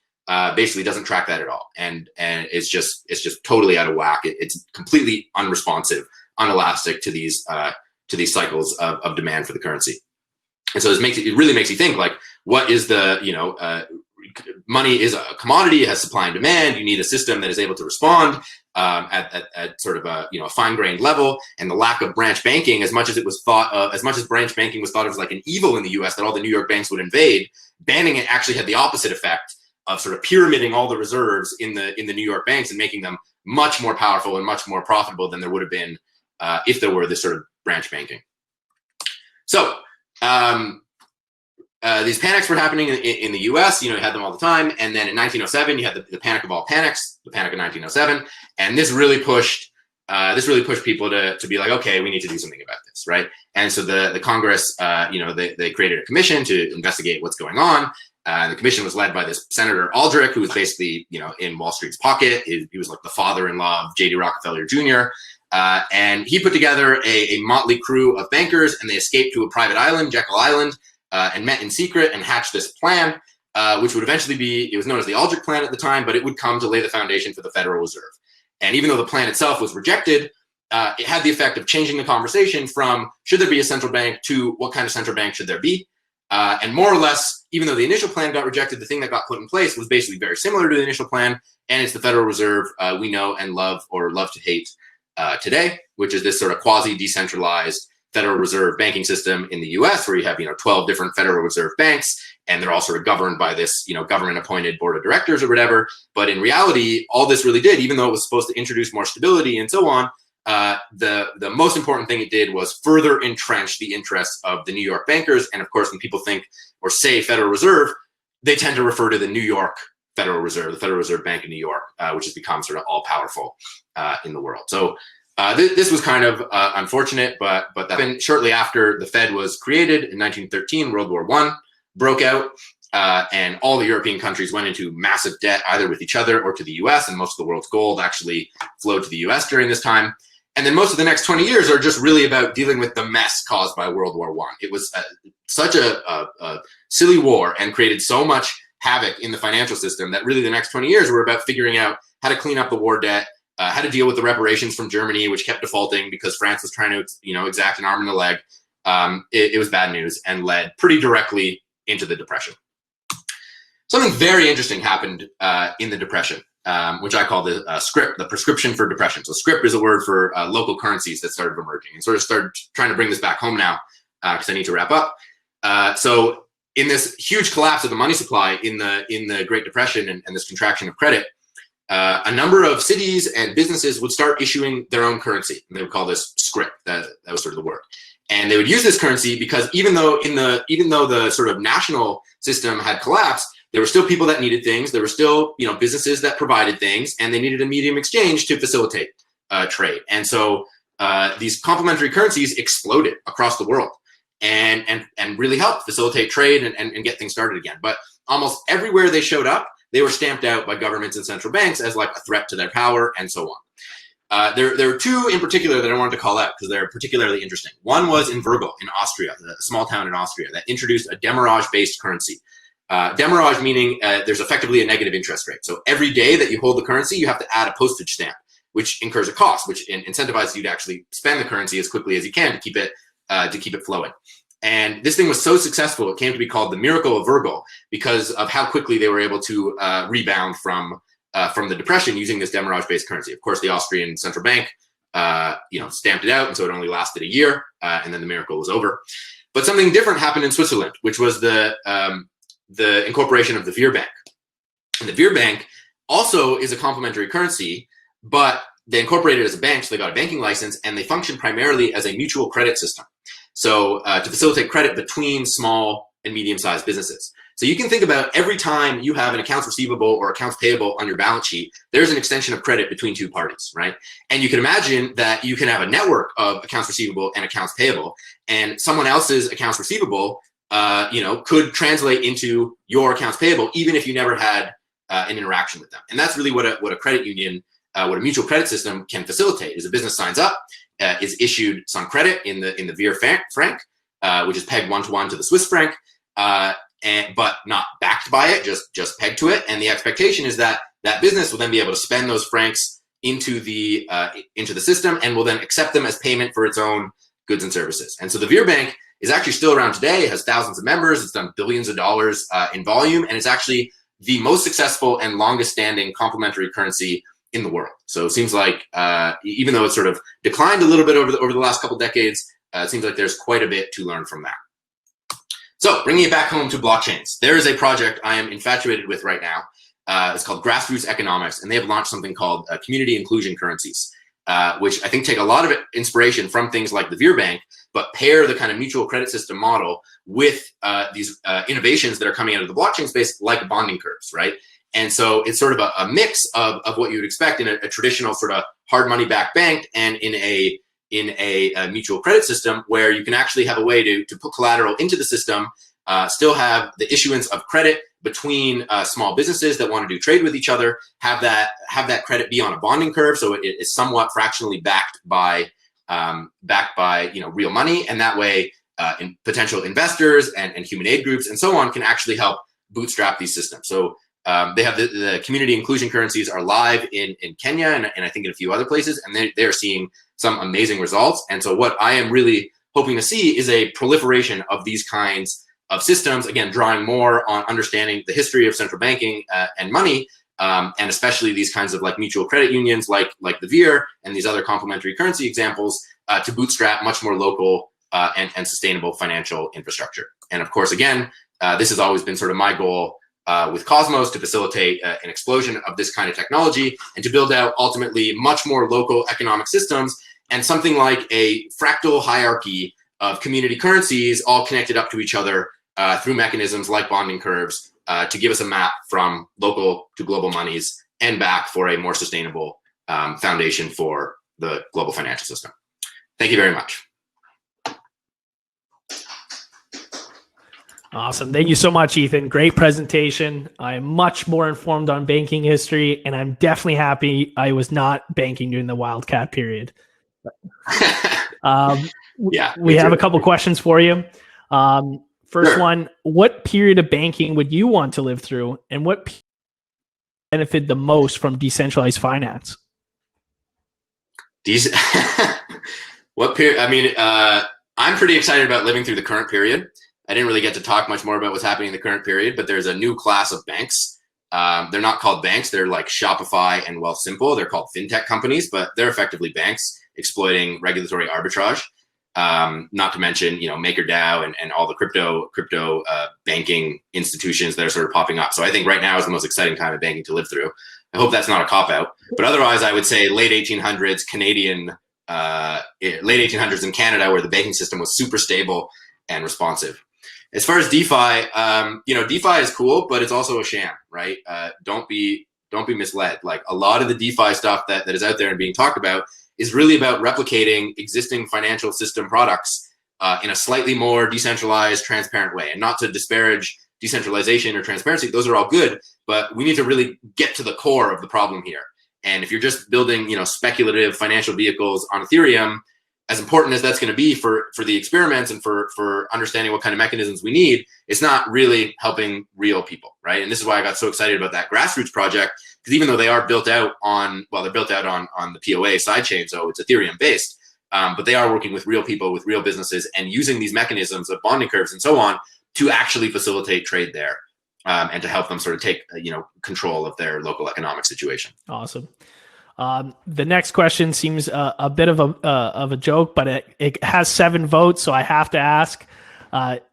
basically doesn't track that at all, and it's just totally out of whack. It's completely unresponsive, unelastic to these cycles of demand for the currency. And so it really makes you think, like, what is money is a commodity, it has supply and demand. You need a system that is able to respond at sort of a fine-grained level. And the lack of branch banking, as much as branch banking was thought of as like an evil in the U.S. that all the New York banks would invade, banning it actually had the opposite effect of sort of pyramiding all the reserves in the New York banks and making them much more powerful and much more profitable than there would have been if there were this sort of branch banking. So these panics were happening in the U.S. You had them all the time. And then in 1907, you had the panic of all panics, the panic of 1907, and this really pushed people to be like, okay, we need to do something about this, right? And so the Congress, they created a commission to investigate what's going on. The commission was led by this Senator Aldrich, who was basically, in Wall Street's pocket. He was like the father-in-law of J.D. Rockefeller Jr. And he put together a motley crew of bankers, and they escaped to a private island, Jekyll Island, and met in secret and hatched this plan, which would eventually it was known as the Aldrich Plan at the time, but it would come to lay the foundation for the Federal Reserve. And even though the plan itself was rejected, it had the effect of changing the conversation from should there be a central bank to what kind of central bank should there be. And more or less, even though the initial plan got rejected, the thing that got put in place was basically very similar to the initial plan, and it's the Federal Reserve we know and love, or love to hate today, which is this sort of quasi-decentralized Federal Reserve banking system in the US, where you have 12 different Federal Reserve banks, and they're all sort of governed by this government-appointed board of directors or whatever. But in reality, all this really did, even though it was supposed to introduce more stability and so on, the most important thing it did was further entrench the interests of the New York bankers. And of course, when people think or say Federal Reserve, they tend to refer to the New York Federal Reserve, the Federal Reserve Bank of New York, which has become sort of all powerful in the world. So this was kind of unfortunate, but that happened shortly after the Fed was created in 1913. World War I broke out, and all the European countries went into massive debt, either with each other or to the US, and most of the world's gold actually flowed to the US during this time. And then most of the next 20 years are just really about dealing with the mess caused by World War I. It was such a silly war and created so much havoc in the financial system that really the next 20 years were about figuring out how to clean up the war debt, how to deal with the reparations from Germany, which kept defaulting because France was trying to exact an arm and a leg. It was bad news and led pretty directly into the Depression. Something very interesting happened in the Depression, which I call the script, the prescription for depression. So script is a word for local currencies that started emerging, and sort of started trying to bring this back home now because I need to wrap up. So in this huge collapse of the money supply in the Great Depression and this contraction of credit, a number of cities and businesses would start issuing their own currency. And they would call this script. That was sort of the word. And they would use this currency because even though the sort of national system had collapsed, there were still people that needed things. There were still businesses that provided things, and they needed a medium exchange to facilitate trade. And so these complementary currencies exploded across the world and really helped facilitate trade and get things started again. But almost everywhere they showed up, they were stamped out by governments and central banks as like a threat to their power and so on. There are two in particular that I wanted to call out because they're particularly interesting. One was in Virgil in Austria, a small town in Austria that introduced a demurrage-based currency. Demurrage meaning there's effectively a negative interest rate. So every day that you hold the currency, you have to add a postage stamp, which incurs a cost, which incentivizes you to actually spend the currency as quickly as you can to keep it flowing. And this thing was so successful, it came to be called the Miracle of Virgil because of how quickly they were able to rebound from the Depression using this demurrage-based currency. Of course, the Austrian central bank, stamped it out, and so it only lasted a year, and then the miracle was over. But something different happened in Switzerland, which was the incorporation of the Veerbank. And the Veerbank also is a complementary currency, but they incorporated it as a bank, so they got a banking license, and they function primarily as a mutual credit system. So to facilitate credit between small and medium-sized businesses. So you can think about every time you have an accounts receivable or accounts payable on your balance sheet, there's an extension of credit between two parties, right? And you can imagine that you can have a network of accounts receivable and accounts payable, and someone else's accounts receivable could translate into your accounts payable, even if you never had an interaction with them. And that's really what a credit union, what a mutual credit system can facilitate. Is a business signs up, is issued some credit in the Veer franc, which is pegged 1-to-1 to the Swiss franc, but not backed by it, just pegged to it. And the expectation is that that business will then be able to spend those francs into the system and will then accept them as payment for its own goods and services. And so the Veerbank is actually still around today. It has thousands of members. It's done billions of dollars in volume, and it's actually the most successful and longest standing complementary currency in the world. So it seems like even though it's sort of declined a little bit over the last couple decades, it seems like there's quite a bit to learn from that. So bringing it back home to blockchains, there is a project I am infatuated with right now. It's called Grassroots Economics, and they have launched something called community inclusion currencies, which I think take a lot of inspiration from things like the Veerbank, but pair the kind of mutual credit system model with these innovations that are coming out of the blockchain space, like bonding curves, right? And so it's sort of a mix of what you would expect in a traditional sort of hard money backed bank and in a mutual credit system, where you can actually have a way to put collateral into the system still have the issuance of credit between small businesses that want to do trade with each other, have that credit be on a bonding curve, so it is somewhat fractionally backed by real money, and that way potential investors and human aid groups and so on can actually help bootstrap these systems. So they have the community inclusion currencies are live in Kenya and I think in a few other places, and they're seeing some amazing results. And so what I am really hoping to see is a proliferation of these kinds of systems, again, drawing more on understanding the history of central banking and money, and especially these kinds of like mutual credit unions like the VIR and these other complementary currency examples to bootstrap much more local and sustainable financial infrastructure. And of course, again, this has always been sort of my goal with Cosmos, to facilitate an explosion of this kind of technology and to build out ultimately much more local economic systems and something like a fractal hierarchy of community currencies all connected up to each other through mechanisms like bonding curves to give us a map from local to global monies and back for a more sustainable foundation for the global financial system. Thank you very much. Awesome. Thank you so much, Ethan. Great presentation. I'm much more informed on banking history, and I'm definitely happy I was not banking during the Wildcat period. Yeah, we have a couple questions for you. First Sure. one, what period of banking would you want to live through, and what benefit the most from decentralized finance? What period? I mean, I'm pretty excited about living through the current period. I didn't really get to talk much more about what's happening in the current period, but there's a new class of banks. They're not called banks. They're like Shopify and Wealthsimple. They're called fintech companies, but they're effectively banks exploiting regulatory arbitrage. Not to mention, MakerDAO and all the crypto banking institutions that are sort of popping up. So I think right now is the most exciting time of banking to live through. I hope that's not a cop out, but otherwise I would say late 1800s late 1800s in Canada, where the banking system was super stable and responsive. As far as DeFi, DeFi is cool, but it's also a sham, right? Don't be misled. Like a lot of the DeFi stuff that is out there and being talked about is really about replicating existing financial system products in a slightly more decentralized, transparent way. And not to disparage decentralization or transparency, those are all good, but we need to really get to the core of the problem here. And if you're just building, speculative financial vehicles on Ethereum, as important as that's going to be for the experiments and for understanding what kind of mechanisms we need, it's not really helping real people, right? And this is why I got so excited about that grassroots project, because even though they are built out on the POA sidechain, so it's Ethereum based, but they are working with real people, with real businesses, and using these mechanisms of bonding curves and so on to actually facilitate trade there, and to help them sort of take control of their local economic situation. Awesome. The next question seems a bit of a joke, but it has 7 votes, so I have to ask: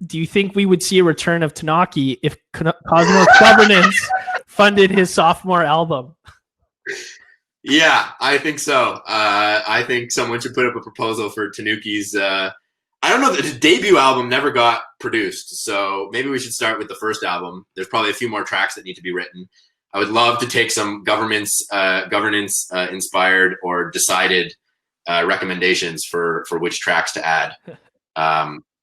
do you think we would see a return of Tanaki if Cosmos Governance funded his sophomore album? Yeah, I think so. I think someone should put up a proposal for Tanuki's. I don't know, his debut album never got produced, so maybe we should start with the first album. There's probably a few more tracks that need to be written. I would love to take some governance inspired or decided recommendations for which tracks to add.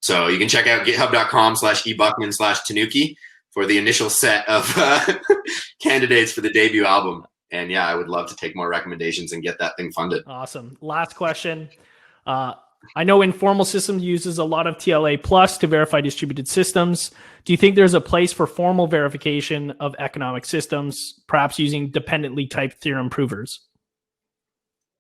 So you can check out github.com/ebuckman/Tanuki for the initial set of candidates for the debut album. And yeah, I would love to take more recommendations and get that thing funded. Awesome. Last question. I know informal systems uses a lot of TLA plus to verify distributed systems. Do you think there's a place for formal verification of economic systems, perhaps using dependently typed theorem provers?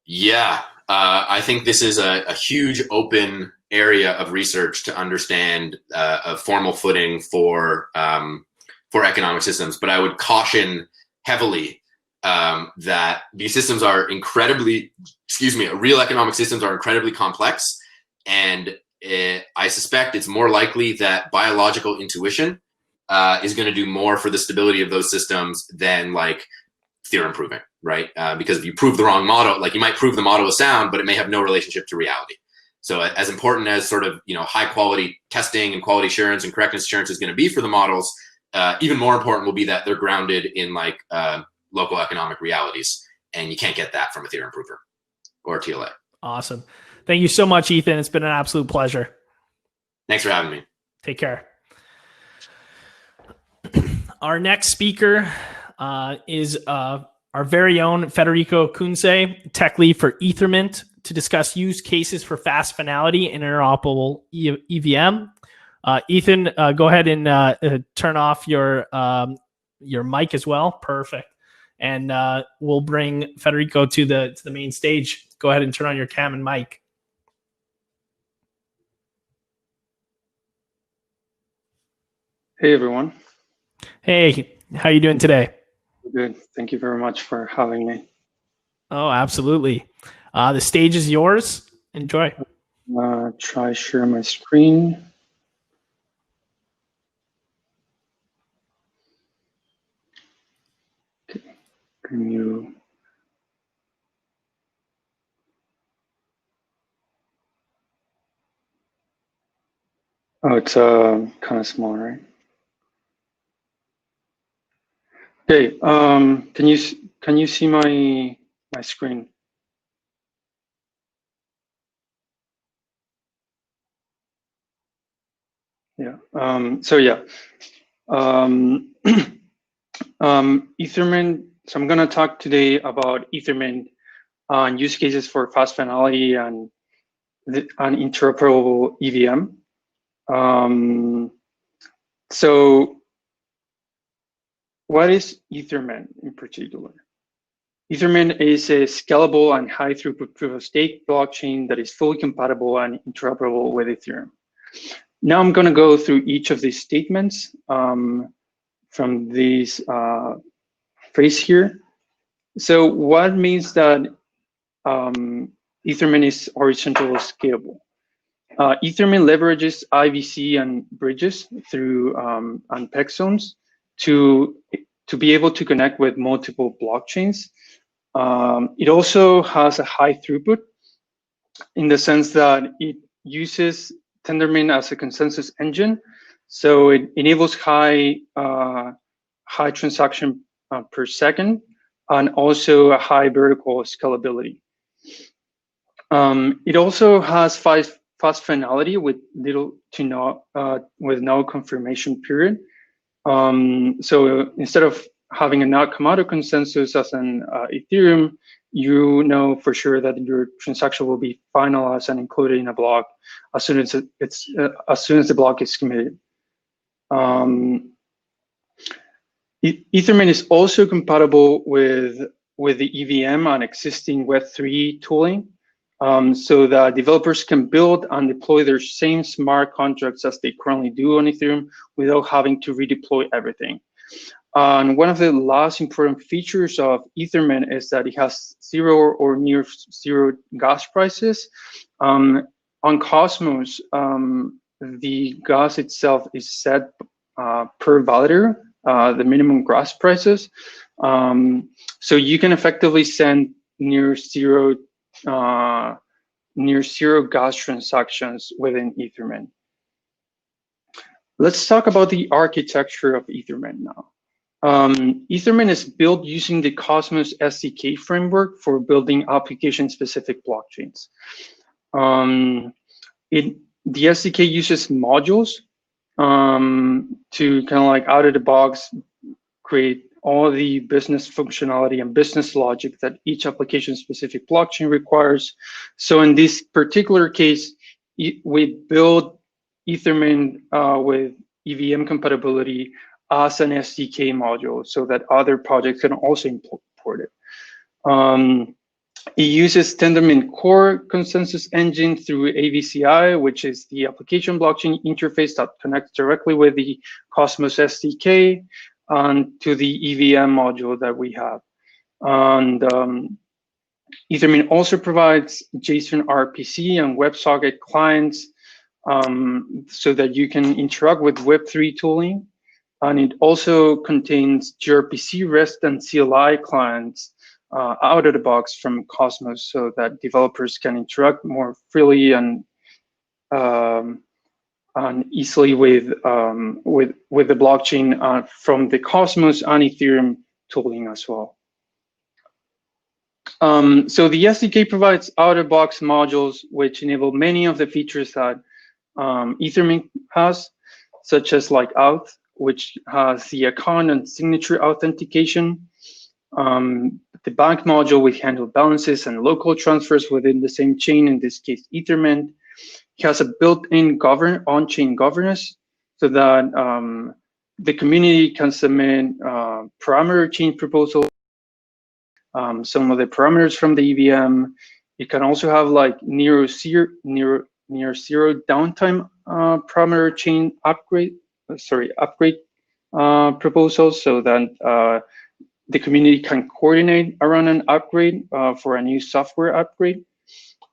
Yeah, I think this is a huge open area of research to understand a formal footing for economic systems. But I would caution heavily that these systems are real economic systems are incredibly complex, and I suspect it's more likely that biological intuition is going to do more for the stability of those systems than like theorem proving, right? Because if you prove the wrong model, like you might prove the model is sound, but it may have no relationship to reality. So as important as sort of high quality testing and quality assurance and correctness assurance is going to be for the models, even more important will be that they're grounded in like local economic realities, and you can't get that from a theorem prover or TLA. Awesome. Thank you so much, Ethan. It's been an absolute pleasure. Thanks for having me. Take care. Our next speaker is our very own Federico Kunze, tech lead for Etherement, to discuss use cases for fast finality and interoperable EVM. Ethan, go ahead and turn off your mic as well. Perfect. And we'll bring Federico to the main stage. Go ahead and turn on your cam and mic. Hey everyone. Hey, how you doing today? Good. Thank you very much for having me. Oh, absolutely. The stage is yours. Enjoy. Try share my screen. Okay. Can you? Oh, it's kind of small, right? Okay. Can you see my screen? Yeah. Etherment. So I'm gonna talk today about Etherment and use cases for fast finality and interoperable EVM. So what is Etherment in particular? Etherment is a scalable and high throughput proof of stake blockchain that is fully compatible and interoperable with Ethereum. Now I'm going to go through each of these statements from this phrase here. So what means that Etherment is horizontally scalable? Etherment leverages IVC and bridges through unpegged zones to be able to connect with multiple blockchains. It also has a high throughput in the sense that it uses Tendermint as a consensus engine, so it enables high transaction per second and also a high vertical scalability. It also has fast finality with little to no confirmation period. So instead of having a Nakamoto consensus as an Ethereum, you know for sure that your transaction will be finalized and included in a block as soon as the block is committed. Etherment is also compatible with the EVM and existing Web3 tooling, so that developers can build and deploy their same smart contracts as they currently do on Ethereum without having to redeploy everything. And one of the last important features of Etherment is that it has zero or near zero gas prices. On Cosmos, the gas itself is set per validator, the minimum gas prices. So you can effectively send near zero gas transactions within Etherment. Let's talk about the architecture of Etherment now. Etherment is built using the Cosmos SDK framework for building application-specific blockchains. The SDK uses modules to kind of like out of the box create all the business functionality and business logic that each application-specific blockchain requires. So in this particular case, we build Etherment with EVM compatibility as an SDK module so that other projects can also import it. It uses Tendermint core consensus engine through AVCI, which is the application blockchain interface that connects directly with the Cosmos SDK and to the EVM module that we have. And Ethermint also provides JSON RPC and WebSocket clients so that you can interact with Web3 tooling. And it also contains gRPC REST and CLI clients out of the box from Cosmos so that developers can interact more freely and easily with the blockchain from the Cosmos and Ethereum tooling as well. So the SDK provides out-of-box modules which enable many of the features that Ethermint has, such as like auth, which has the account and signature authentication. The bank module, which handles balances and local transfers within the same chain, in this case, Etherment. It has a built-in on-chain governance so that the community can submit parameter chain proposals, some of the parameters from the EVM. It can also have like near zero downtime parameter chain upgrade proposals, so that the community can coordinate around an upgrade for a new software upgrade.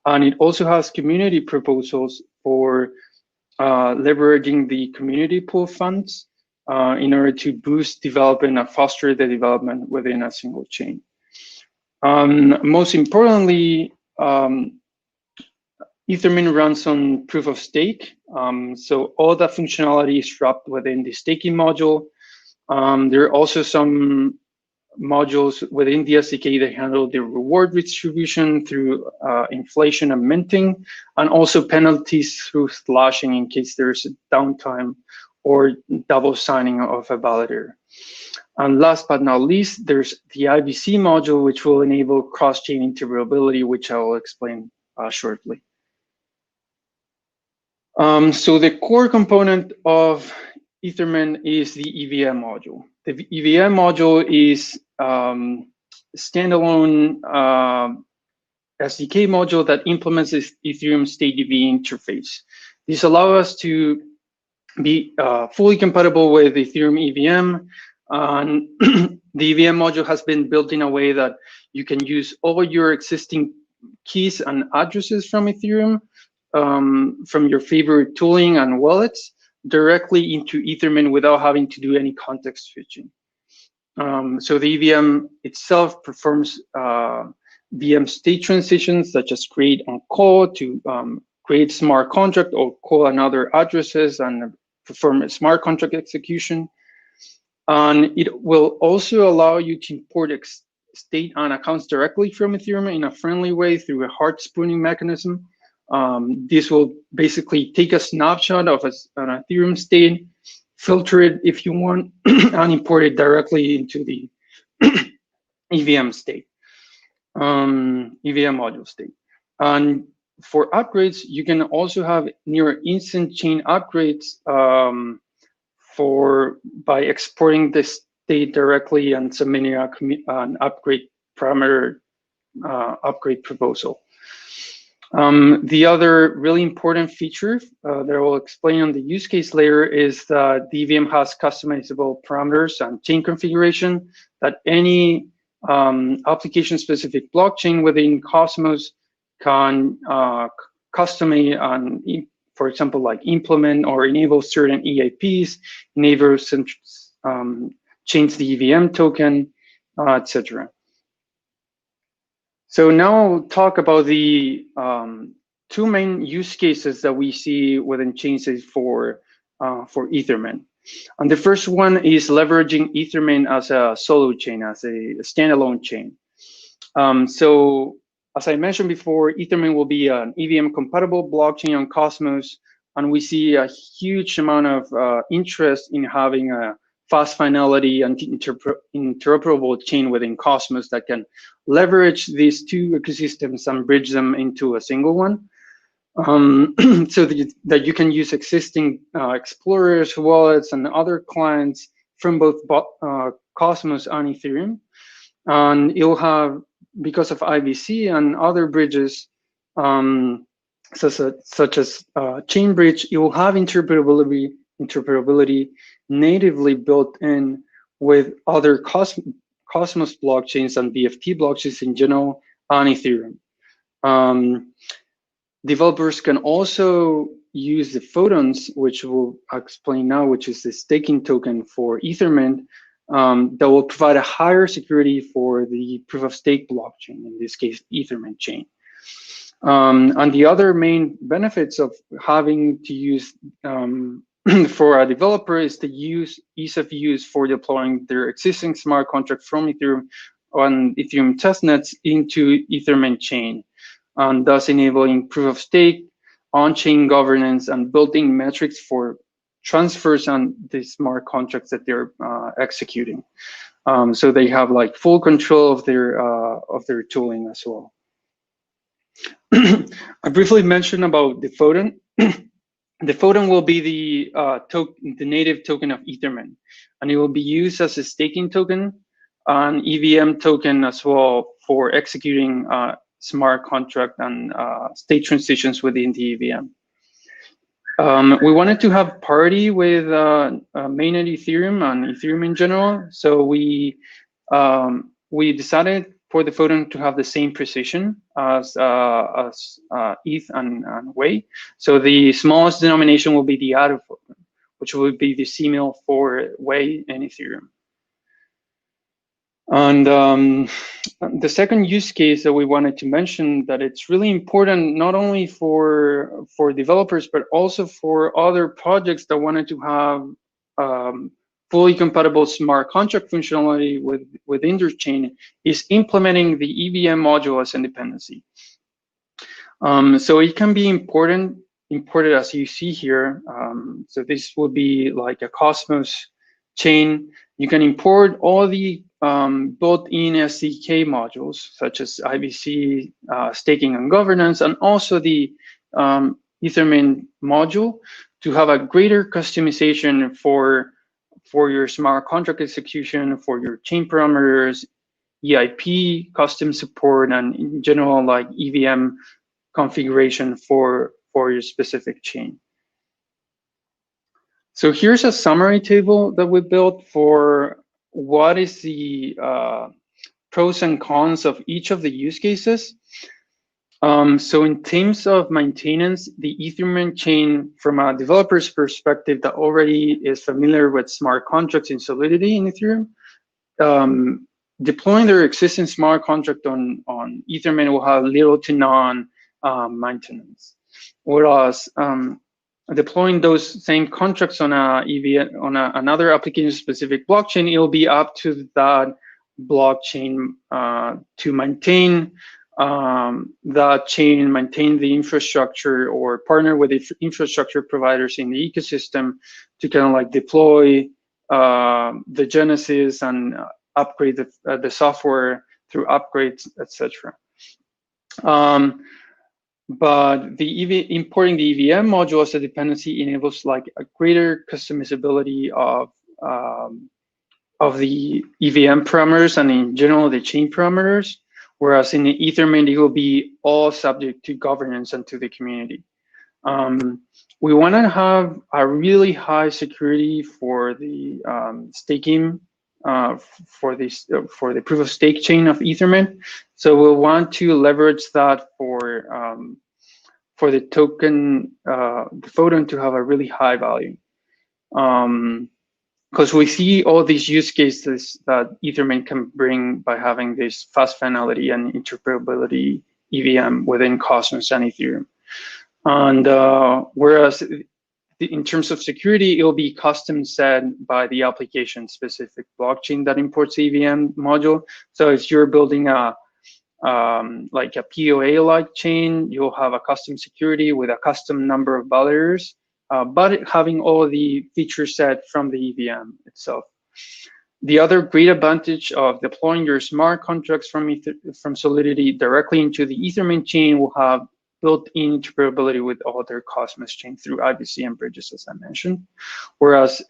And it also has community proposals for leveraging the community pool funds in order to boost development and foster the development within a single chain. Most importantly, Etherment runs on proof of stake. So all that functionality is wrapped within the staking module. There are also some modules within the SDK that handle the reward distribution through inflation and minting, and also penalties through slashing in case there's a downtime or double signing of a validator. And last but not least, there's the IBC module, which will enable cross-chain interoperability, which I will explain shortly. So the core component of Etherment is the EVM module. The EVM module is standalone SDK module that implements this Ethereum state EV interface. This allows us to be fully compatible with Ethereum EVM. And the EVM module has been built in a way that you can use all your existing keys and addresses from Ethereum, from your favorite tooling and wallets, directly into Etherment without having to do any context switching. So the EVM itself performs VM state transitions, such as create on call to create smart contract or call another addresses and perform a smart contract execution. And it will also allow you to import state and accounts directly from Ethereum in a friendly way through a hard spooning mechanism. This will basically take a snapshot of an Ethereum state, filter it if you want, and import it directly into the EVM state, EVM module state. And for upgrades, you can also have near instant chain upgrades by exporting the state directly and submitting an upgrade parameter upgrade proposal. The other really important feature that I will explain on the use case layer is that the EVM has customizable parameters and chain configuration that any application-specific blockchain within Cosmos can customize and, for example, like implement or enable certain EIPs, enable change the EVM token, etc. So now I'll talk about the two main use cases that we see within ChainSafe for Etherment. And the first one is leveraging Etherment as a solo chain, as a standalone chain. So as I mentioned before, Etherment will be an EVM compatible blockchain on Cosmos, and we see a huge amount of interest in having a fast finality and interoperable chain within Cosmos that can leverage these two ecosystems and bridge them into a single one. So that you can use existing explorers, wallets, and other clients from both Cosmos and Ethereum. And you'll have, because of IBC and other bridges, such as Chain Bridge, you will have interoperability natively built in with other Cosmos blockchains and BFT blockchains in general on Ethereum. Developers can also use the photons, which we'll explain now, which is the staking token for Etherment, that will provide a higher security for the proof of stake blockchain, in this case, Etherment chain. And the other main benefits of having to use for a developer is the ease of use for deploying their existing smart contract from Ethereum on Ethereum testnets into Etherment chain, and thus enabling proof of stake, on-chain governance, and building metrics for transfers on the smart contracts that they're executing. So they have like full control of their tooling as well. I briefly mentioned about the photon. The photon will be the native token of Etherement, and it will be used as a staking token, an EVM token as well for executing smart contract and state transitions within the EVM. We wanted to have parity with mainnet Ethereum and Ethereum in general, so we decided for the photon to have the same precision as ETH and Wei. So the smallest denomination will be the atom photon, which will be the CMIL for Wei and Ethereum. And the second use case that we wanted to mention, that it's really important not only for developers but also for other projects that wanted to have fully compatible smart contract functionality with interchain, is implementing the EVM module as a dependency. So it can be imported as you see here. So this would be like a Cosmos chain. You can import all the built-in SDK modules, such as IBC, staking and governance, and also the Etherment module, to have a greater customization for your smart contract execution, for your chain parameters, EIP, custom support, and in general, like EVM configuration for your specific chain. So here's a summary table that we built for what is the pros and cons of each of the use cases. So in terms of maintenance, the Etherment chain, from a developer's perspective that already is familiar with smart contracts in Solidity in Ethereum, deploying their existing smart contract on Etherment will have little to none maintenance. Whereas deploying those same contracts on another application-specific blockchain, it'll be up to that blockchain to maintain that chain, maintain the infrastructure, or partner with the infrastructure providers in the ecosystem to kind of like deploy the Genesis and upgrade the software through upgrades, etc. But importing the EVM module as a dependency enables like a greater customizability of the EVM parameters and in general the chain parameters, whereas in the Etherment it will be all subject to governance and to the community. We want to have a really high security for the staking for the proof of stake chain of Etherment. So we'll want to leverage that for the token, the photon, to have a really high value. Because we see all these use cases that Etherment can bring by having this fast finality and interpretability EVM within Cosmos and Ethereum. And whereas in terms of security, it will be custom set by the application-specific blockchain that imports the EVM module. So if you're building like a POA-like chain, you'll have a custom security with a custom number of validators, but having all the feature set from the EVM itself. The other great advantage of deploying your smart contracts from Solidity directly into the Etherment chain will have built-in interoperability with other Cosmos chains through IBC and bridges, as I mentioned. Whereas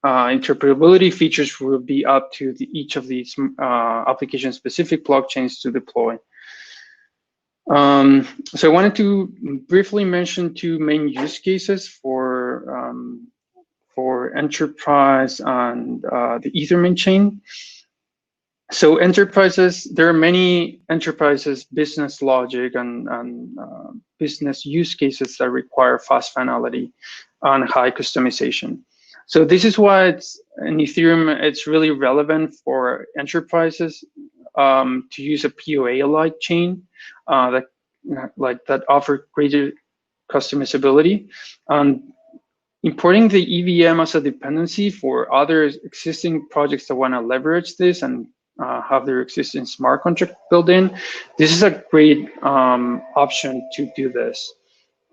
interoperability features will be up to each of these application-specific blockchains to deploy. So I wanted to briefly mention two main use cases for enterprise and the Etherment chain. So enterprises, there are many enterprises, business logic and business use cases that require fast finality and high customization. So this is why in Ethereum, it's really relevant for enterprises to use a POA-like chain that offer greater customizability. Importing the EVM as a dependency for other existing projects that want to leverage this and have their existing smart contract built in, this is a great option to do this.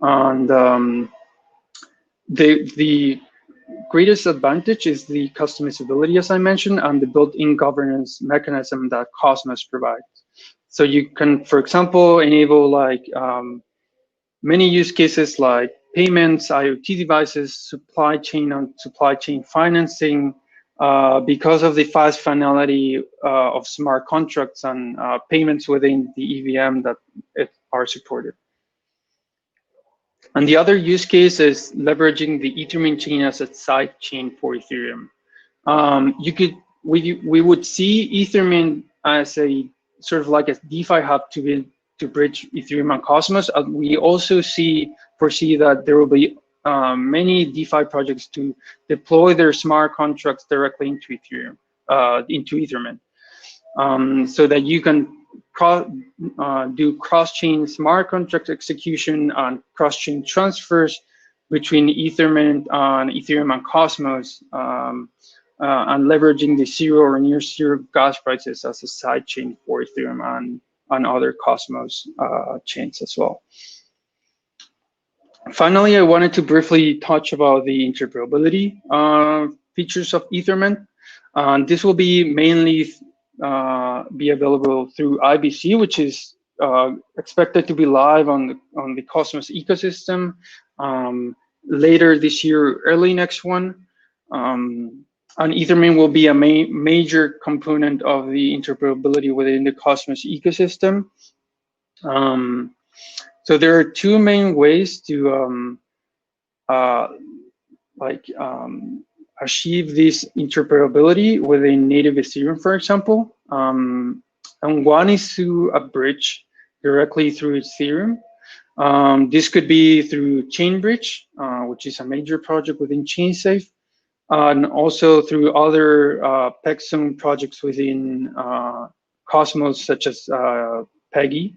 And the greatest advantage is the customizability, as I mentioned, and the built-in governance mechanism that Cosmos provides. So you can, for example, enable like many use cases like payments, IoT devices, supply chain and supply chain financing, because of the fast finality of smart contracts and payments within the EVM that are supported. And the other use case is leveraging the Etherement chain as a side chain for Ethereum. We would see Etherment as a sort of like a DeFi hub to bridge Ethereum and Cosmos. We also foresee that there will be many DeFi projects to deploy their smart contracts directly into Ethereum, into Etherment, so that you can do cross-chain smart contract execution and cross-chain transfers between Etherment and Ethereum and Cosmos, and leveraging the zero or near zero gas prices as a side chain for Ethereum and other Cosmos chains as well. Finally, I wanted to briefly touch about the interoperability features of Etherment. This will be mainly be available through IBC, which is expected to be live on the Cosmos ecosystem later this year, early next one. And Etherment will be a major component of the interoperability within the Cosmos ecosystem. So there are two main ways to achieve this interoperability within native Ethereum, for example. And one is through a bridge directly through Ethereum. This could be through Chainbridge, which is a major project within ChainSafe, and also through other PEGSON projects within Cosmos, such as Peggy.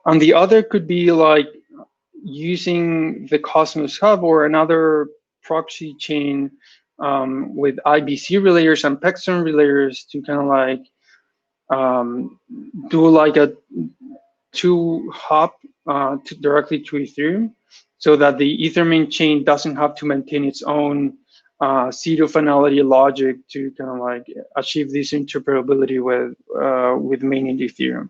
And the other could be like using the Cosmos Hub or another proxy chain with IBC relayers and PEGSON relayers to kind of like do like a two hop directly to Ethereum, so that the Etherment chain doesn't have to maintain its own pseudo finality logic to kind of like achieve this interoperability with mainnet Ethereum.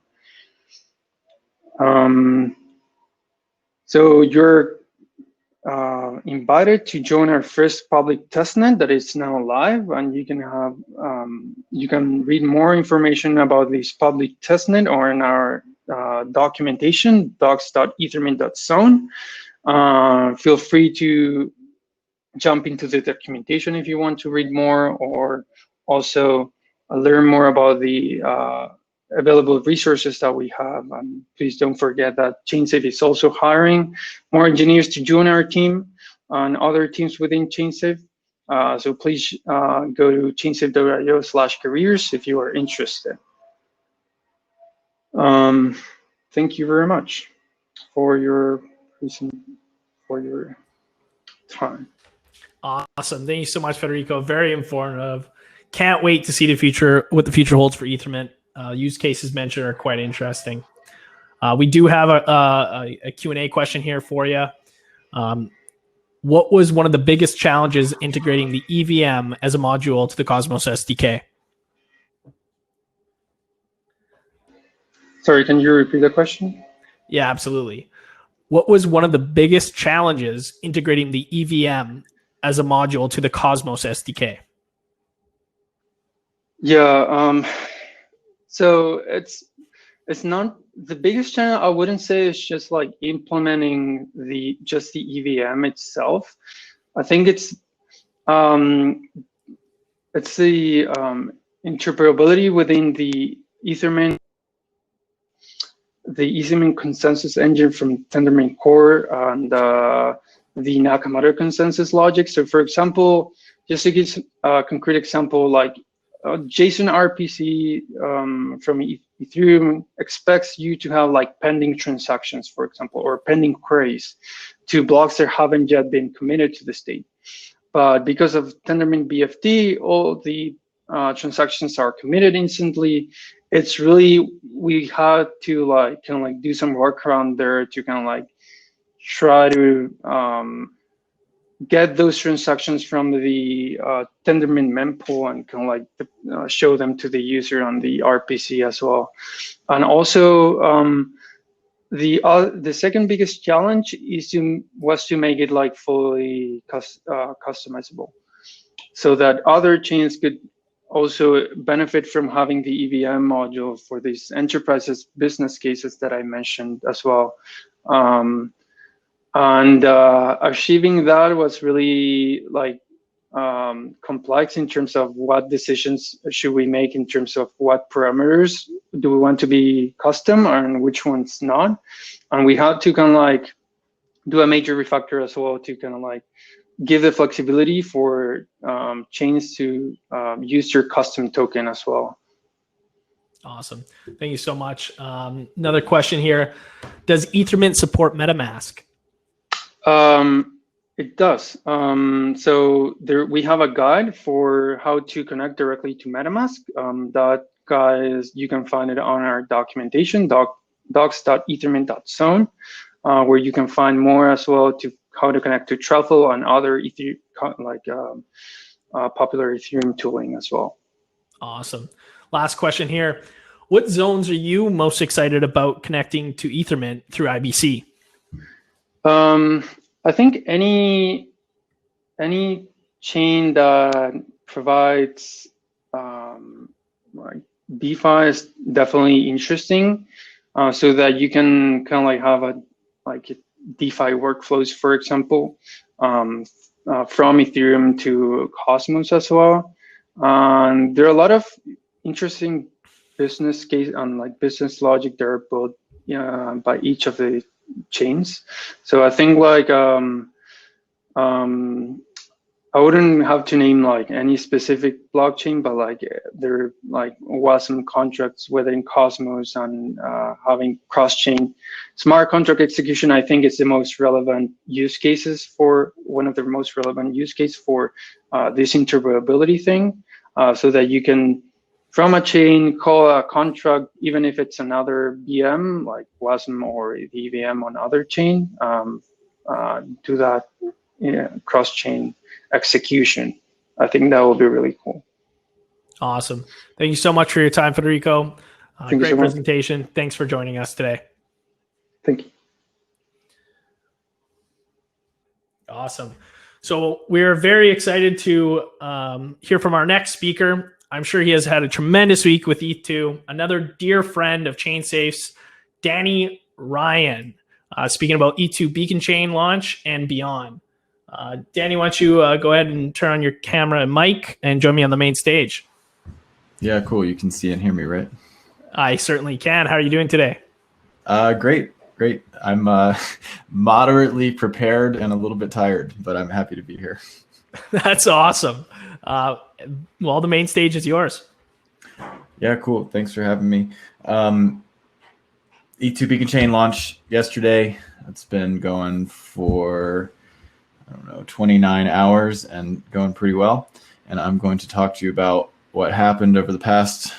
So you're invited to join our first public testnet that is now live, and you can have you can read more information about this public testnet or in our documentation, docs.etherment.zone. Feel free to jump into the documentation if you want to read more, or also learn more about the available resources that we have. And please don't forget that ChainSafe is also hiring more engineers to join our team and other teams within ChainSafe. So please go to chainsafe.io/careers if you are interested. Thank you very much for your time. Awesome. Thank you so much, Federico. Very informative. Can't wait to see the future, what the future holds for Etherment. Use cases mentioned are quite interesting. We do have a Q&A question here for you. What was one of the biggest challenges integrating the EVM as a module to the Cosmos SDK? Sorry, can you repeat the question? Yeah, absolutely. What was one of the biggest challenges integrating the EVM as a module to the Cosmos SDK? Yeah, so it's not the biggest challenge. I wouldn't say it's just like implementing the EVM itself. I think it's the interoperability within the Etherment consensus engine from Tendermint Core and the Nakamoto consensus logic. So for example, just to give a concrete example, like JSON RPC from Ethereum expects you to have like pending transactions, for example, or pending queries to blocks that haven't yet been committed to the state. But because of Tendermint BFT, all the transactions are committed instantly. It's really, we had to like kind of like do some work around there to kind of like try to get those transactions from the Tendermint mempool and kind of like show them to the user on the RPC as well. And also the second biggest challenge was to make it like fully customizable, so that other chains could also benefit from having the EVM module for these enterprises business cases that I mentioned as well. And achieving that was really like complex in terms of what decisions should we make in terms of what parameters do we want to be custom and which ones not. And we had to kind of like do a major refactor as well to kind of like give the flexibility for chains to use your custom token as well. Awesome. Thank you so much. Another question here. Does Etherment support Metamask? It does. So we have a guide for how to connect directly to MetaMask. That guide you can find it on our documentation, docs.etherment.zone, where you can find more as well to how to connect to Truffle and other popular Ethereum tooling as well. Awesome. Last question here. What zones are you most excited about connecting to Etherment through IBC? I think any chain that provides like DeFi is definitely interesting, so that you can kind of like have a DeFi workflows, for example, from Ethereum to Cosmos as well. And there are a lot of interesting business case and like business logic that are built by each of the chains. So I think like I wouldn't have to name like any specific blockchain, but like there like WASM contracts within Cosmos and having cross-chain smart contract execution. I think it's the most relevant use cases for one of the most relevant use case for this interoperability thing, so that you can from a chain call a contract, even if it's another VM like WASM or the EVM on other chain, do that cross-chain execution. I think that will be really cool. Awesome. Thank you so much for your time, Federico. Great presentation. Thanks for joining us today. Thank you. Awesome. So we're very excited to hear from our next speaker. I'm sure he has had a tremendous week with ETH2. Another dear friend of ChainSafe's, Danny Ryan, speaking about ETH2 Beacon Chain launch and beyond. Danny, why don't you go ahead and turn on your camera and mic and join me on the main stage? Yeah, cool. You can see and hear me, right? I certainly can. How are you doing today? Great. I'm moderately prepared and a little bit tired, but I'm happy to be here. That's awesome. Well, the main stage is yours. Yeah, cool. Thanks for having me. ETH2 Beacon Chain launched yesterday. It's been going for, 29 hours and going pretty well. And I'm going to talk to you about what happened over the past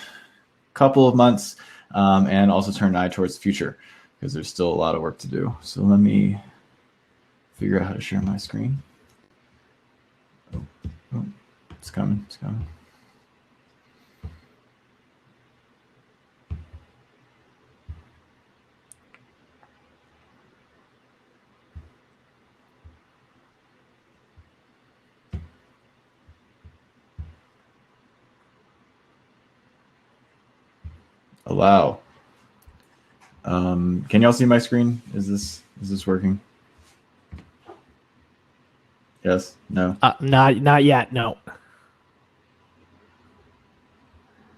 couple of months, and also turn an eye towards the future, because there's still a lot of work to do. So let me figure out how to share my screen. Oh, it's coming. Allow. Can y'all see my screen? Is this working? Yes? No? Not yet. No.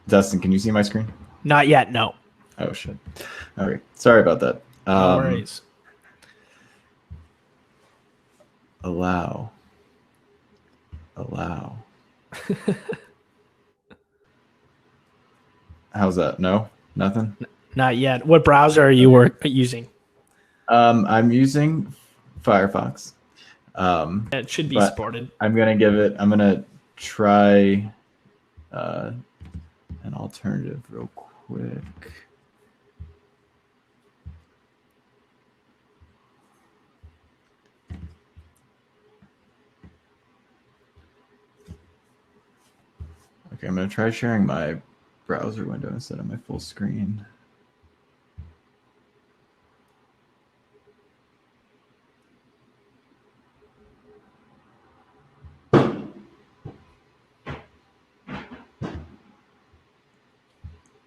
Dustin, can you see my screen? Not yet. No. Oh shit. Okay. Sorry about that. No worries. Allow. How's that? No? Nothing? Not yet. What browser are you using? I'm using Firefox. It should be supported. I'm gonna try an alternative real quick. Okay, I'm going to try sharing my browser window instead of my full screen.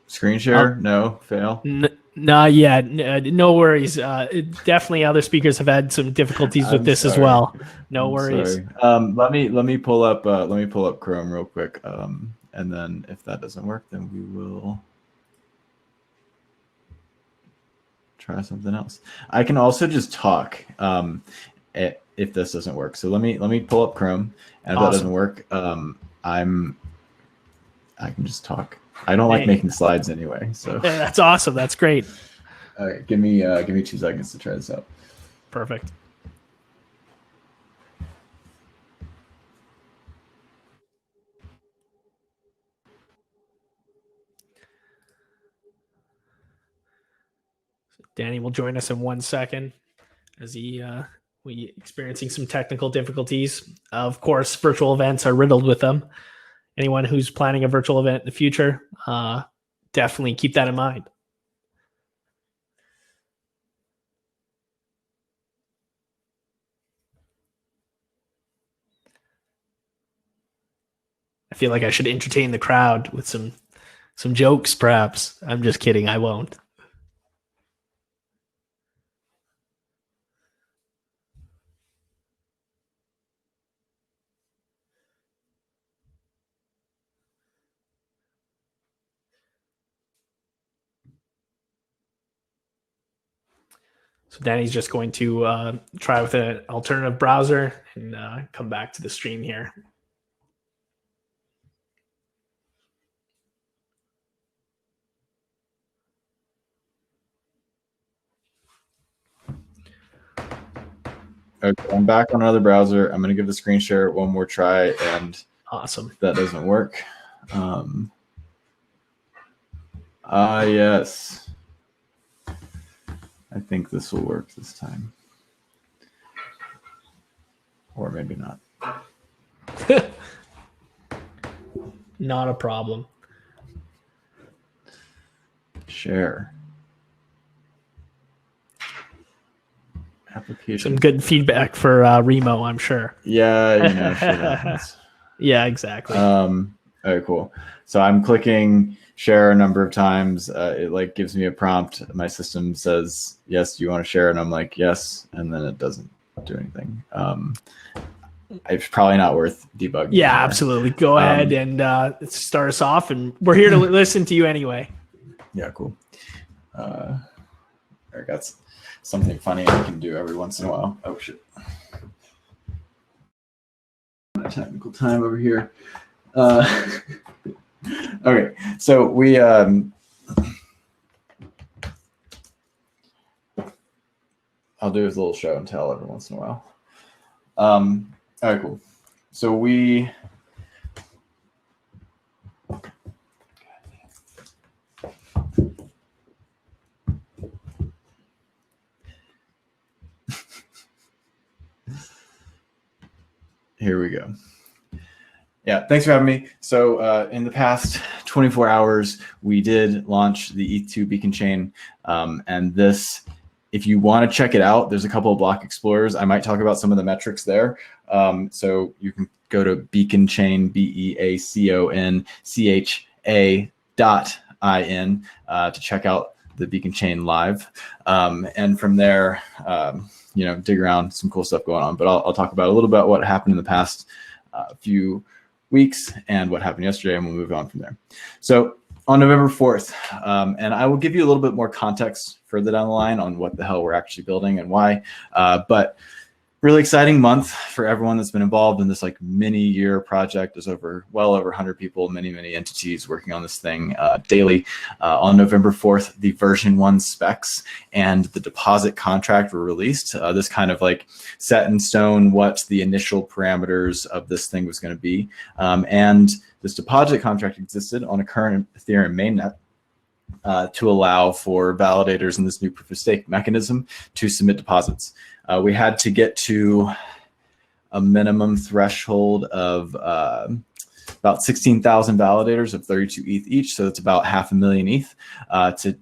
Screen share? No, fail. No worries. Definitely other speakers have had some difficulties with I'm this as sorry. well. No I'm worries. sorry. Let me pull up Chrome real quick, and then if that doesn't work, then we will try something else. I can also just talk if this doesn't work. So let me pull up Chrome, and if that doesn't work, I can just talk. I don't like making slides anyway, so Yeah, that's awesome. That's great. all right, give me 2 seconds to try this out. Perfect. Danny will join us in 1 second as we experiencing some technical difficulties. Of course, virtual events are riddled with them. Anyone who's planning a virtual event in the future, definitely keep that in mind. I feel like I should entertain the crowd with some jokes, perhaps. I'm just kidding. I won't. So Danny's just going to try with an alternative browser and come back to the stream here. Okay, I'm back on another browser. I'm going to give the screen share one more try, and awesome. If that doesn't work. Yes. I think this will work this time. Or maybe not. Not a problem. Share. Application. Some good feedback for Remo, I'm sure. Yeah, shit happens. Yeah, exactly. All right, cool. So I'm clicking share a number of times. It gives me a prompt. My system says, yes, do you want to share? And I'm like, yes. And then it doesn't do anything. It's probably not worth debugging. Yeah, anymore. Absolutely. Go ahead and start us off. And we're here to listen to you anyway. Yeah, cool. I got something funny I can do every once in a while. Oh, shit. My technical time over here. Okay, so we I'll do this little show and tell every once in a while. All right, cool. So we here we go. Yeah, thanks for having me. So in the past 24 hours, we did launch the ETH2 beacon chain. And this, if you want to check it out, there's a couple of block explorers. I might talk about some of the metrics there. So you can go to beacon chain, BEACONCHA.IN to check out the beacon chain live. And from there, dig around some cool stuff going on. But I'll talk about a little bit what happened in the past few weeks and what happened yesterday, and we'll move on from there. So on November 4th, and I will give you a little bit more context further down the line on what the hell we're actually building and why. But really exciting month for everyone that's been involved in this mini year project. There's well over 100 people, many entities working on this thing daily. On November 4th, the version 1 specs and the deposit contract were released. This kind of set in stone what the initial parameters of this thing was going to be. And this deposit contract existed on a current Ethereum mainnet to allow for validators in this new proof of stake mechanism to submit deposits. We had to get to a minimum threshold of about 16,000 validators of 32 ETH each. So that's about 500,000 ETH to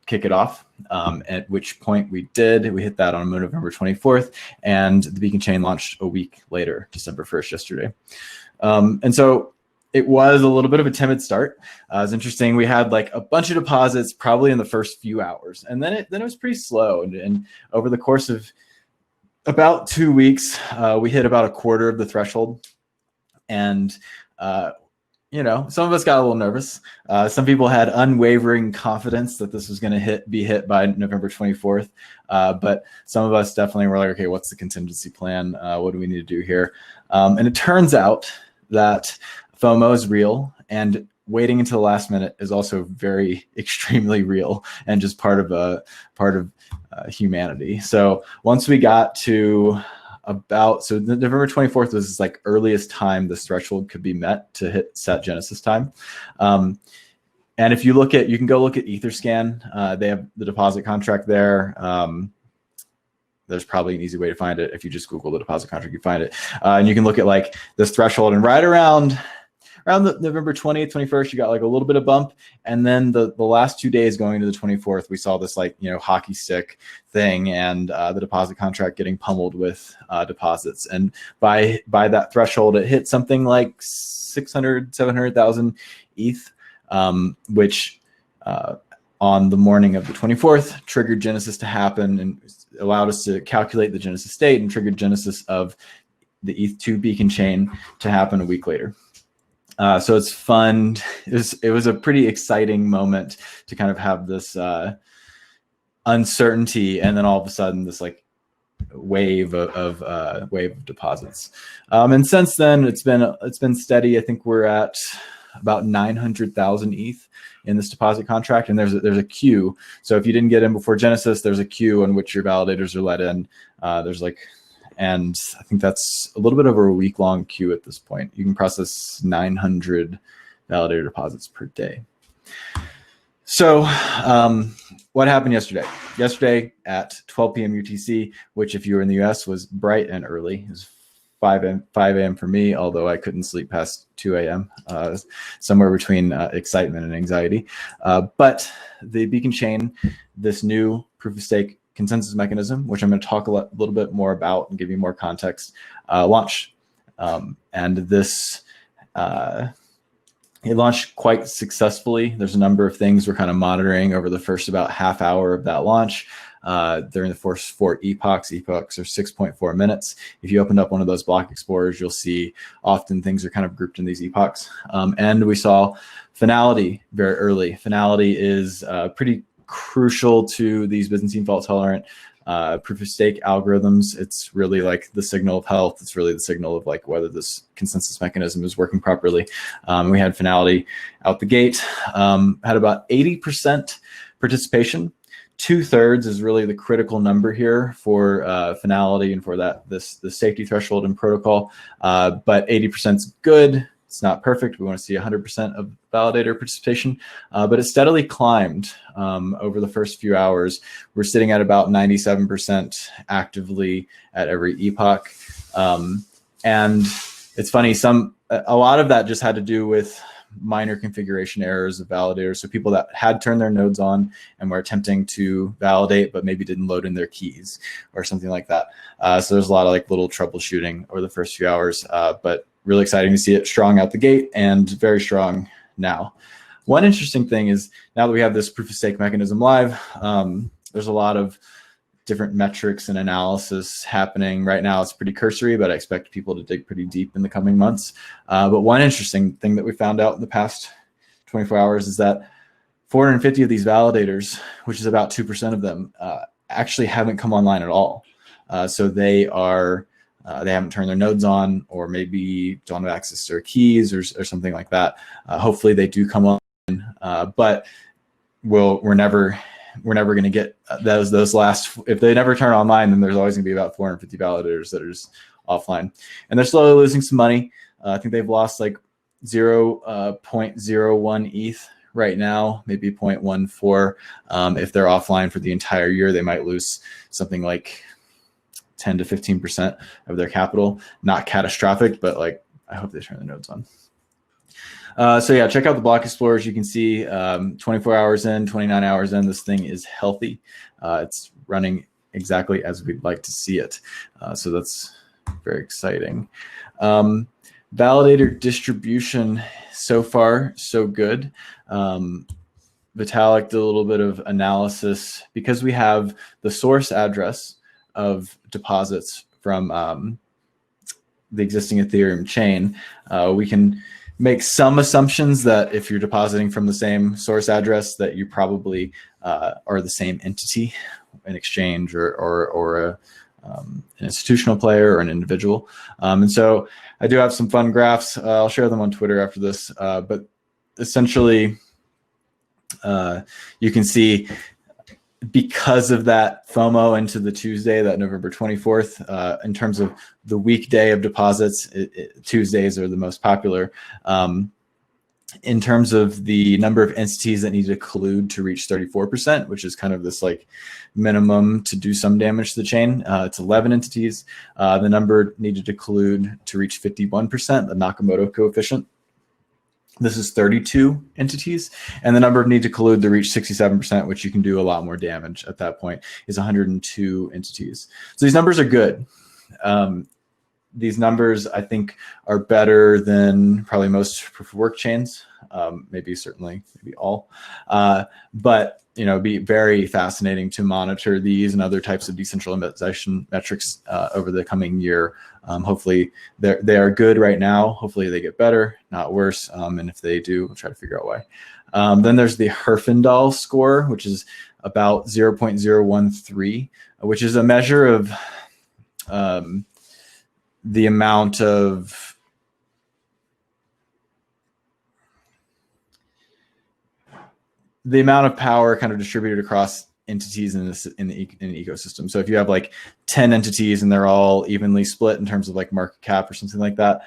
kick it off. At which point we hit that on November 24th, and the Beacon chain launched a week later, December 1st, yesterday. And so it was a little bit of a timid start. It was interesting. We had like a bunch of deposits probably in the first few hours, and then it was pretty slow. And over the course of about 2 weeks, we hit about a quarter of the threshold. And some of us got a little nervous. Some people had unwavering confidence that this was going to be hit by November 24th. But some of us definitely were like, okay, what's the contingency plan? What do we need to do here? And it turns out that FOMO is real, and waiting until the last minute is also very extremely real and just part of humanity. So once we got to November 24th was like earliest time this threshold could be met to hit set Genesis time. And if you can go look at Etherscan. They have the deposit contract there. There's probably an easy way to find it. If you just Google the deposit contract, you find it. And you can look at like this threshold, and right around the November 20th, 21st, you got like a little bit of bump. And then the last 2 days going into the 24th, we saw this like, hockey stick thing, and the deposit contract getting pummeled with deposits. And by that threshold, it hit something like 600, 700,000 ETH, which on the morning of the 24th triggered Genesis to happen and allowed us to calculate the Genesis state and triggered Genesis of the ETH2 Beacon chain to happen a week later. So it's fun. It was a pretty exciting moment to kind of have this uncertainty, and then all of a sudden this like wave of deposits. And since then it's been steady. I think we're at about 900,000 ETH in this deposit contract, and there's a queue. So if you didn't get in before Genesis, there's a queue in which your validators are let in. And I think that's a little bit over a week-long queue at this point. You can process 900 validator deposits per day. So what happened yesterday? Yesterday at 12 p.m. UTC, which if you were in the US was bright and early. It was 5 a.m. for me, although I couldn't sleep past 2 a.m., somewhere between excitement and anxiety. But the Beacon chain, this new proof-of-stake consensus mechanism, which I'm going to talk a little bit more about and give you more context, launched. And this, it launched quite successfully. There's a number of things we're kind of monitoring over the first about half hour of that launch. During the first 4 epochs are 6.4 minutes. If you opened up one of those block explorers, you'll see often things are kind of grouped in these epochs. And we saw finality very early. Finality is pretty crucial to these Byzantine fault tolerant proof of stake algorithms. It's really like the signal of health. It's really the signal of like whether this consensus mechanism is working properly. We had finality out the gate, had about 80% participation. 2/3 is really the critical number here for finality and for the safety threshold and protocol. But 80% is good. It's not perfect. We want to see 100% of validator participation, but it steadily climbed over the first few hours. We're sitting at about 97% actively at every epoch. And it's funny, a lot of that just had to do with minor configuration errors of validators. So people that had turned their nodes on and were attempting to validate, but maybe didn't load in their keys or something like that. So there's a lot of like little troubleshooting over the first few hours, but really exciting to see it strong out the gate and very strong now. One interesting thing is now that we have this proof of stake mechanism live, there's a lot of different metrics and analysis happening right now. It's pretty cursory, but I expect people to dig pretty deep in the coming months. But one interesting thing that we found out in the past 24 hours is that 450 of these validators, which is about 2% of them, actually haven't come online at all. So they haven't turned their nodes on, or maybe don't have access to their keys or something like that. Hopefully they do come on, but we're never going to get those last. If they never turn online, then there's always going to be about 450 validators that are just offline, and they're slowly losing some money. I think they've lost like 0.01 ETH right now, maybe 0.14. If they're offline for the entire year, they might lose something like 10 to 15% of their capital. Not catastrophic, but like I hope they turn the nodes on. So yeah, check out the block explorers. You can see 24 hours in, 29 hours in, this thing is healthy. It's running exactly as we'd like to see it. So that's very exciting. Validator distribution, so far, so good. Vitalik did a little bit of analysis because we have the source address of deposits from the existing Ethereum chain. We can make some assumptions that if you're depositing from the same source address, that you probably are the same entity, an exchange or an institutional player or an individual. And so I do have some fun graphs. I'll share them on Twitter after this. But essentially, you can see because of that FOMO into the Tuesday, that November 24th, in terms of the weekday of deposits, Tuesdays are the most popular. In terms of the number of entities that need to collude to reach 34%, which is kind of this like minimum to do some damage to the chain, it's 11 entities. The number needed to collude to reach 51%, the Nakamoto coefficient. This is 32 entities, and the number of need to collude to reach 67%, which you can do a lot more damage at that point, is 102 entities. So these numbers are good. These numbers, I think, are better than probably most proof of work chains, maybe all. But it'd be very fascinating to monitor these and other types of decentralization metrics over the coming year. Hopefully, they are good right now. Hopefully, they get better, not worse. And if they do, we'll try to figure out why. Then there's the Herfendal Score, which is about 0.013, which is a measure of the amount of power kind of distributed across entities in an ecosystem. So if you have like 10 entities and they're all evenly split in terms of like market cap or something like that,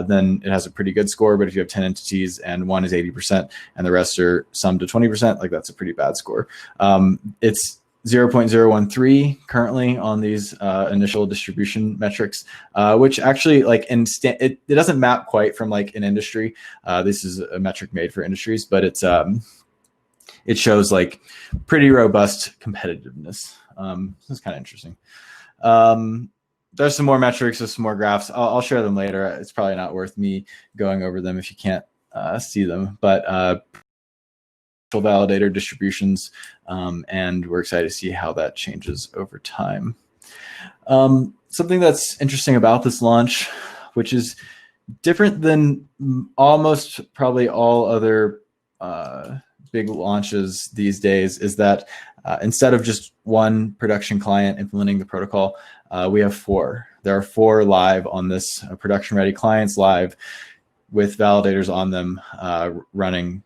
then it has a pretty good score. But if you have 10 entities and one is 80% and the rest are summed to 20%, like that's a pretty bad score. It's 0.013 currently on these initial distribution metrics, which actually like it doesn't map quite from like an industry. This is a metric made for industries, but it shows like pretty robust competitiveness. This is kind of interesting. There's some more metrics, there's some more graphs. I'll share them later. It's probably not worth me going over them if you can't see them, but validator distributions, and we're excited to see how that changes over time. Something that's interesting about this launch, which is different than almost probably all other big launches these days, is that instead of just one production client implementing the protocol, we have 4. There are 4 live on this production-ready clients live with validators on them running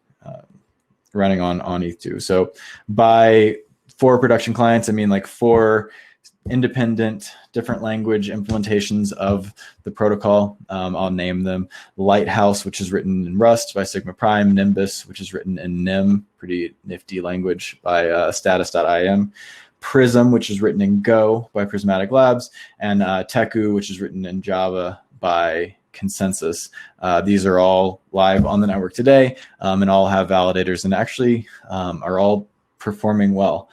on ETH2. So by 4 production clients, I mean like 4 independent, different language implementations of the protocol. I'll name them: Lighthouse, which is written in Rust by Sigma Prime; Nimbus, which is written in Nim, pretty nifty language, by status.im; Prism, which is written in Go by Prismatic Labs; and Teku, which is written in Java by Consensus. These are all live on the network today, and all have validators, and actually are all performing well.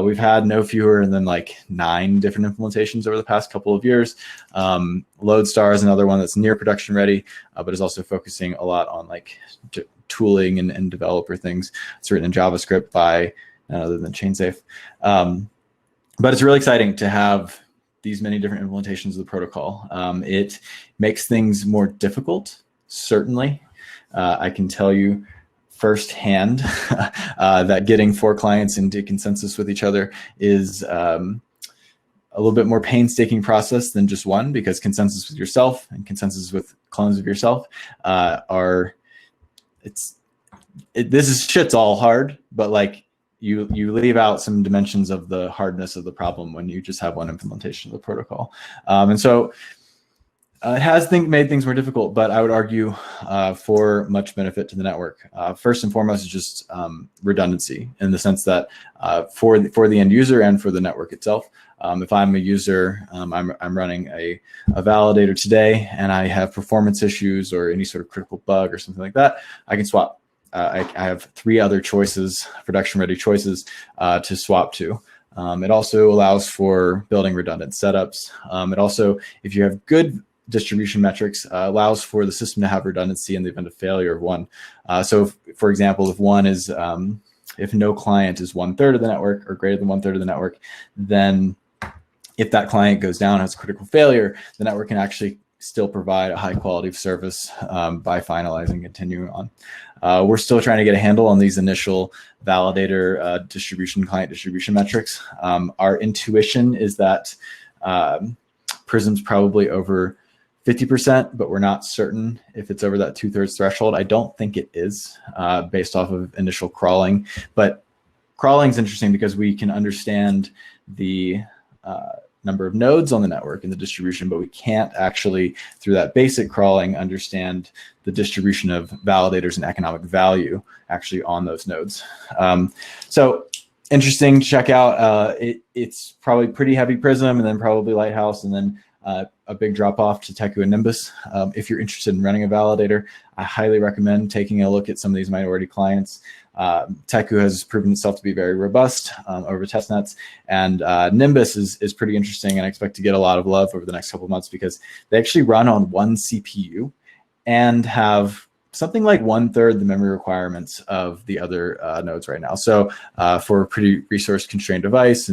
We've had no fewer than like 9 different implementations over the past couple of years. Lodestar is another one that's near production ready, but is also focusing a lot on like tooling and developer things. It's written in JavaScript by none other than ChainSafe. But it's really exciting to have these many different implementations of the protocol. It makes things more difficult, certainly. I can tell you firsthand that getting 4 clients into consensus with each other is a little bit more painstaking process than just one, because consensus with yourself and consensus with clones of yourself shit's all hard, but like you leave out some dimensions of the hardness of the problem when you just have one implementation of the protocol. And so it has made things more difficult, but I would argue for much benefit to the network. First and foremost is just redundancy, in the sense that for the end user and for the network itself, If I'm a user, I'm running a validator today, and I have performance issues or any sort of critical bug or something like that, I can swap. I have 3 other choices, production-ready choices, to swap to. It also allows for building redundant setups. It also, if you have good distribution metrics, allows for the system to have redundancy in the event of failure of one. So, for example, if no client is 1/3 of the network or greater than 1/3 of the network, then if that client goes down, has a critical failure, the network can actually still provide a high quality of service by finalizing and continuing on. We're still trying to get a handle on these initial validator client distribution metrics. Our intuition is that Prism's probably over 50%, but we're not certain if it's over that 2/3 threshold. I don't think it is based off of initial crawling, but crawling is interesting because we can understand the number of nodes on the network and the distribution, but we can't actually, through that basic crawling, understand the distribution of validators and economic value actually on those nodes. So interesting to check out. It's probably pretty heavy Prism, and then probably Lighthouse, and then a big drop off to Teku and Nimbus. If you're interested in running a validator, I highly recommend taking a look at some of these minority clients. Teku has proven itself to be very robust over testnets, and Nimbus is pretty interesting, and I expect to get a lot of love over the next couple of months because they actually run on one CPU and have something like 1/3 the memory requirements of the other nodes right now. So for a pretty resource constrained devices,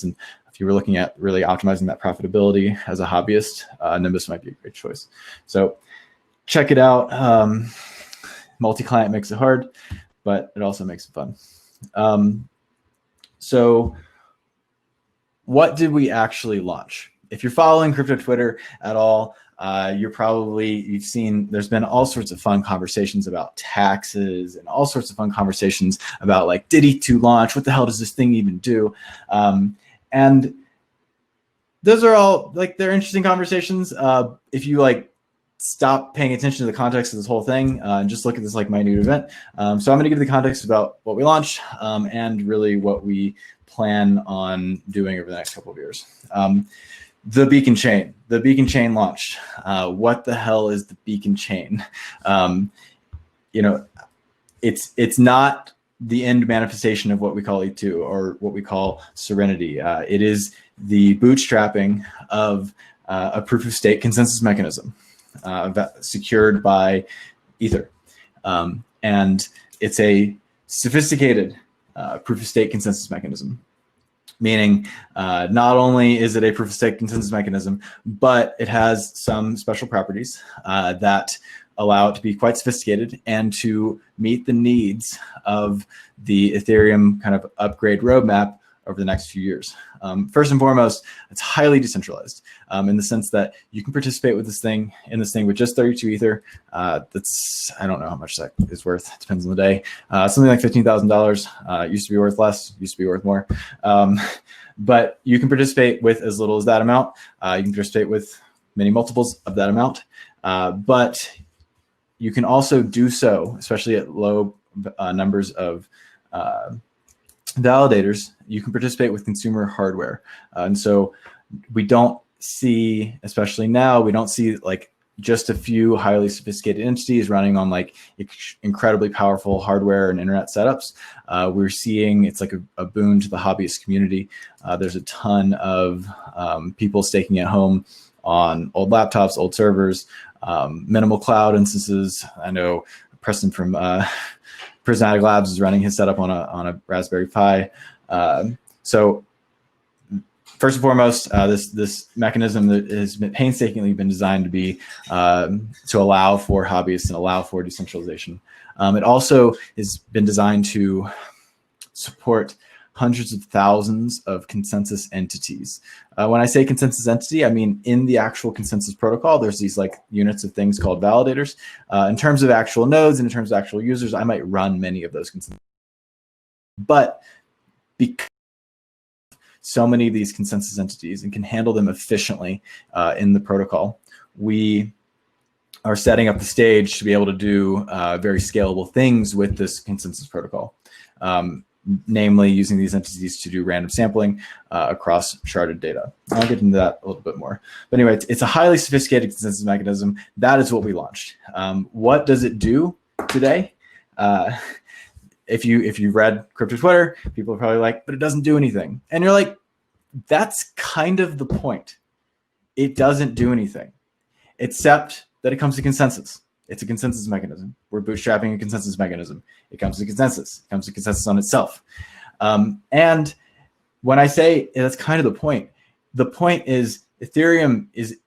and if you were looking at really optimizing that profitability as a hobbyist, Nimbus might be a great choice. So check it out. Multi-client makes it hard, but it also makes it fun. So what did we actually launch? If you're following crypto Twitter at all, you've seen there's been all sorts of fun conversations about taxes and all sorts of fun conversations about like, did E2 launch? What the hell does this thing even do? And those are all like, they're interesting conversations. If you like stop paying attention to the context of this whole thing and just look at this like minute event. So I'm going to give the context about what we launched and really what we plan on doing over the next couple of years. The Beacon Chain. The Beacon Chain launched. What the hell is the Beacon Chain? It's not the end manifestation of what we call E2 or what we call Serenity. It is the bootstrapping of a proof of stake consensus mechanism secured by Ether. And it's a sophisticated proof of stake consensus mechanism, meaning not only is it a proof of stake consensus mechanism, but it has some special properties that allow it to be quite sophisticated and to meet the needs of the Ethereum kind of upgrade roadmap over the next few years. First and foremost, it's highly decentralized in the sense that you can participate with this thing with just 32 Ether. That's, I don't know how much that is worth. It depends on the day. Something like $15,000. Used to be worth less, used to be worth more. But you can participate with as little as that amount. You can participate with many multiples of that amount. But you can also do so, especially at low numbers of validators, you can participate with consumer hardware. And so we don't see, especially now, we don't see like just a few highly sophisticated entities running on like incredibly powerful hardware and internet setups. We're seeing it's like a boon to the hobbyist community. There's a ton of people staking at home on old laptops, old servers, minimal cloud instances. I know Preston from Prismatic Labs is running his setup on a Raspberry Pi. So first and foremost, this mechanism that has been painstakingly been designed to be to allow for hobbyists and allow for decentralization. It also has been designed to support hundreds of thousands of consensus entities. When I say consensus entity, I mean in the actual consensus protocol, there's these like units of things called validators. In terms of actual nodes and in terms of actual users, I might run many of those consensus. But because so many of these consensus entities and can handle them efficiently in the protocol, we are setting up the stage to be able to do very scalable things with this consensus protocol. namely using these entities to do random sampling across sharded data. I'll get into that a little bit more. But anyway, it's a highly sophisticated consensus mechanism. That is what we launched. What does it do today? If you read crypto Twitter, people are probably like, but it doesn't do anything. And you're like, that's kind of the point. It doesn't do anything, except that it comes to consensus. It's a consensus mechanism. We're bootstrapping a consensus mechanism. It comes to consensus. It comes to consensus on itself. And when I say that's kind of the point is Ethereum is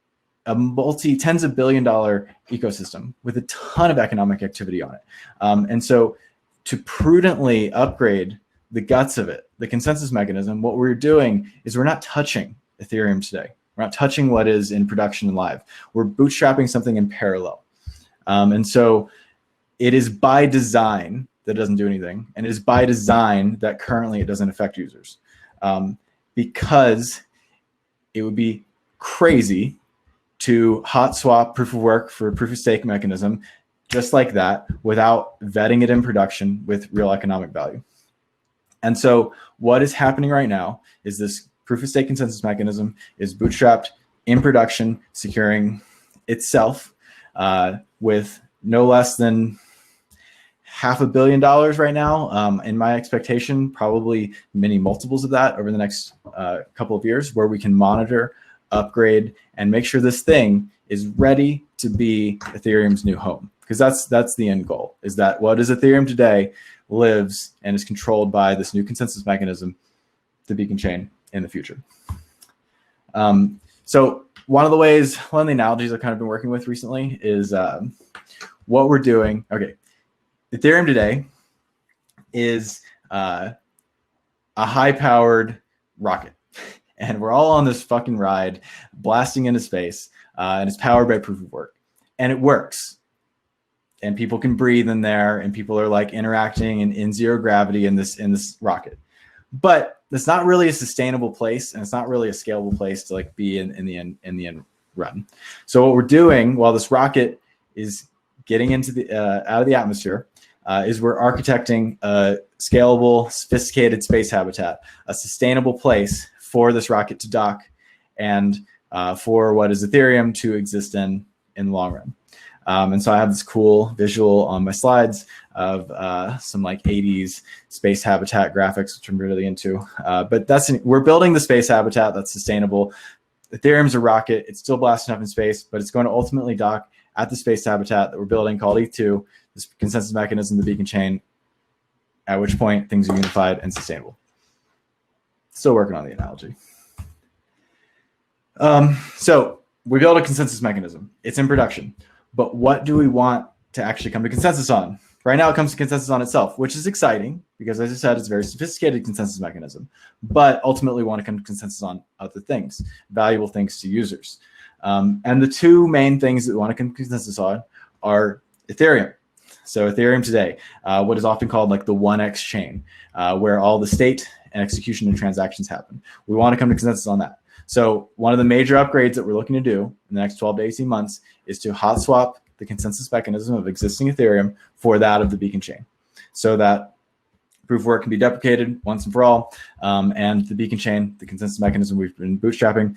a tens of billion-dollar ecosystem with a ton of economic activity on it. And so to prudently upgrade the guts of it, the consensus mechanism, what we're doing is we're not touching Ethereum today. We're not touching what is in production and live. We're bootstrapping something in parallel. And so it is by design that it doesn't do anything. And it is by design that currently it doesn't affect users. Because it would be crazy to hot swap proof of work for a proof of stake mechanism just like that without vetting it in production with real economic value. And so what is happening right now is this proof of stake consensus mechanism is bootstrapped in production, securing itself with no less than $500 million right now. In my expectation, probably many multiples of that over the next couple of years, where we can monitor, upgrade, and make sure this thing is ready to be Ethereum's new home. Because that's the end goal, is that what is Ethereum today lives and is controlled by this new consensus mechanism, the beacon chain, in the future. So one of the analogies I've kind of been working with recently is what we're doing. Okay, Ethereum today is a high-powered rocket, and we're all on this fucking ride, blasting into space, and it's powered by proof of work, and it works. And people can breathe in there, and people are like interacting in zero gravity in this rocket. But it's not really a sustainable place, and it's not really a scalable place to like be in the end run. So what we're doing while this rocket is getting into the out of the atmosphere is we're architecting a scalable, sophisticated space habitat, a sustainable place for this rocket to dock, and for what is Ethereum to exist in the long run. And so I have this cool visual on my slides of some like 80s space habitat graphics, which I'm really into. But we're building the space habitat that's sustainable. Ethereum's a rocket. It's still blasting up in space, but it's going to ultimately dock at the space habitat that we're building called ETH2, this consensus mechanism, the beacon chain, at which point things are unified and sustainable. Still working on the analogy. So we build a consensus mechanism. It's in production. But what do we want to actually come to consensus on? Right now, it comes to consensus on itself, which is exciting because, as I said, it's a very sophisticated consensus mechanism. But ultimately, we want to come to consensus on other things, valuable things to users. And the two main things that we want to come to consensus on are Ethereum. So Ethereum today, what is often called like the 1x chain, where all the state and execution and transactions happen. We want to come to consensus on that. So one of the major upgrades that we're looking to do in the next 12 to 18 months is to hot swap the consensus mechanism of existing Ethereum for that of the beacon chain, so that proof of work can be deprecated once and for all. And the beacon chain, the consensus mechanism we've been bootstrapping,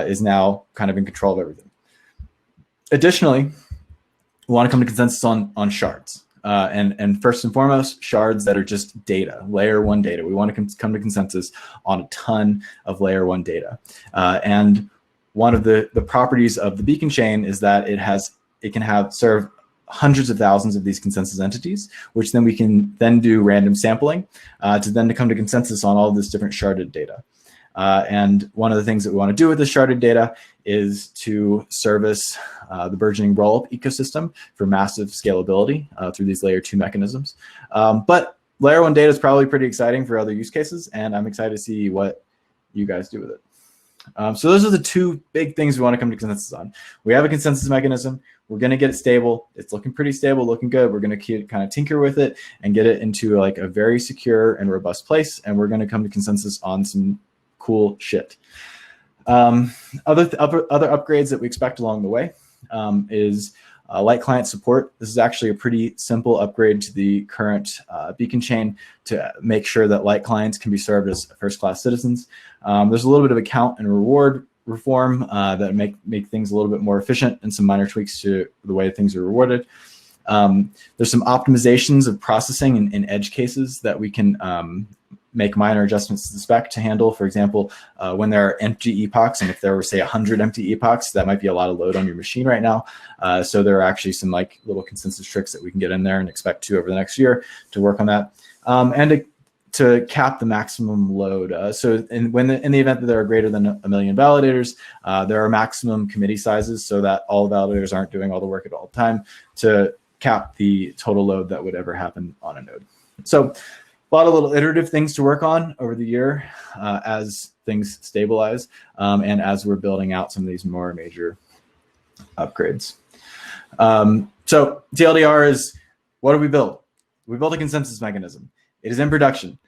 is now kind of in control of everything. Additionally, we want to come to consensus on shards. And first and foremost, shards that are just data, layer one data. We want to come to consensus on a ton of layer one data. And one of the properties of the beacon chain is that it can serve hundreds of thousands of these consensus entities, which then we can then do random sampling to come to consensus on all this different sharded data. And one of the things that we want to do with this sharded data is to service the burgeoning rollup ecosystem for massive scalability through these layer two mechanisms. But layer one data is probably pretty exciting for other use cases, and I'm excited to see what you guys do with it. So those are the two big things we want to come to consensus on. We have a consensus mechanism. We're going to get it stable. It's looking pretty stable, looking good. We're going to kind of tinker with it and get it into like a very secure and robust place. And we're going to come to consensus on some cool shit. Other upgrades that we expect along the way is Light client support. This is actually a pretty simple upgrade to the current beacon chain to make sure that light clients can be served as first-class citizens. There's a little bit of account and reward reform that make things a little bit more efficient, and some minor tweaks to the way things are rewarded. There's some optimizations of processing in edge cases that we can make minor adjustments to the spec to handle. For example, when there are empty epochs, and if there were, say, 100 empty epochs, that might be a lot of load on your machine right now. So there are actually some like little consensus tricks that we can get in there and expect to over the next year to work on that. And to cap the maximum load. So in the event that there are greater than 1 million validators, there are maximum committee sizes so that all validators aren't doing all the work at all the time to cap the total load that would ever happen on a node. So a lot of little iterative things to work on over the year as things stabilize and as we're building out some of these more major upgrades. So TLDR is, what do we build? We built a consensus mechanism. It is in production.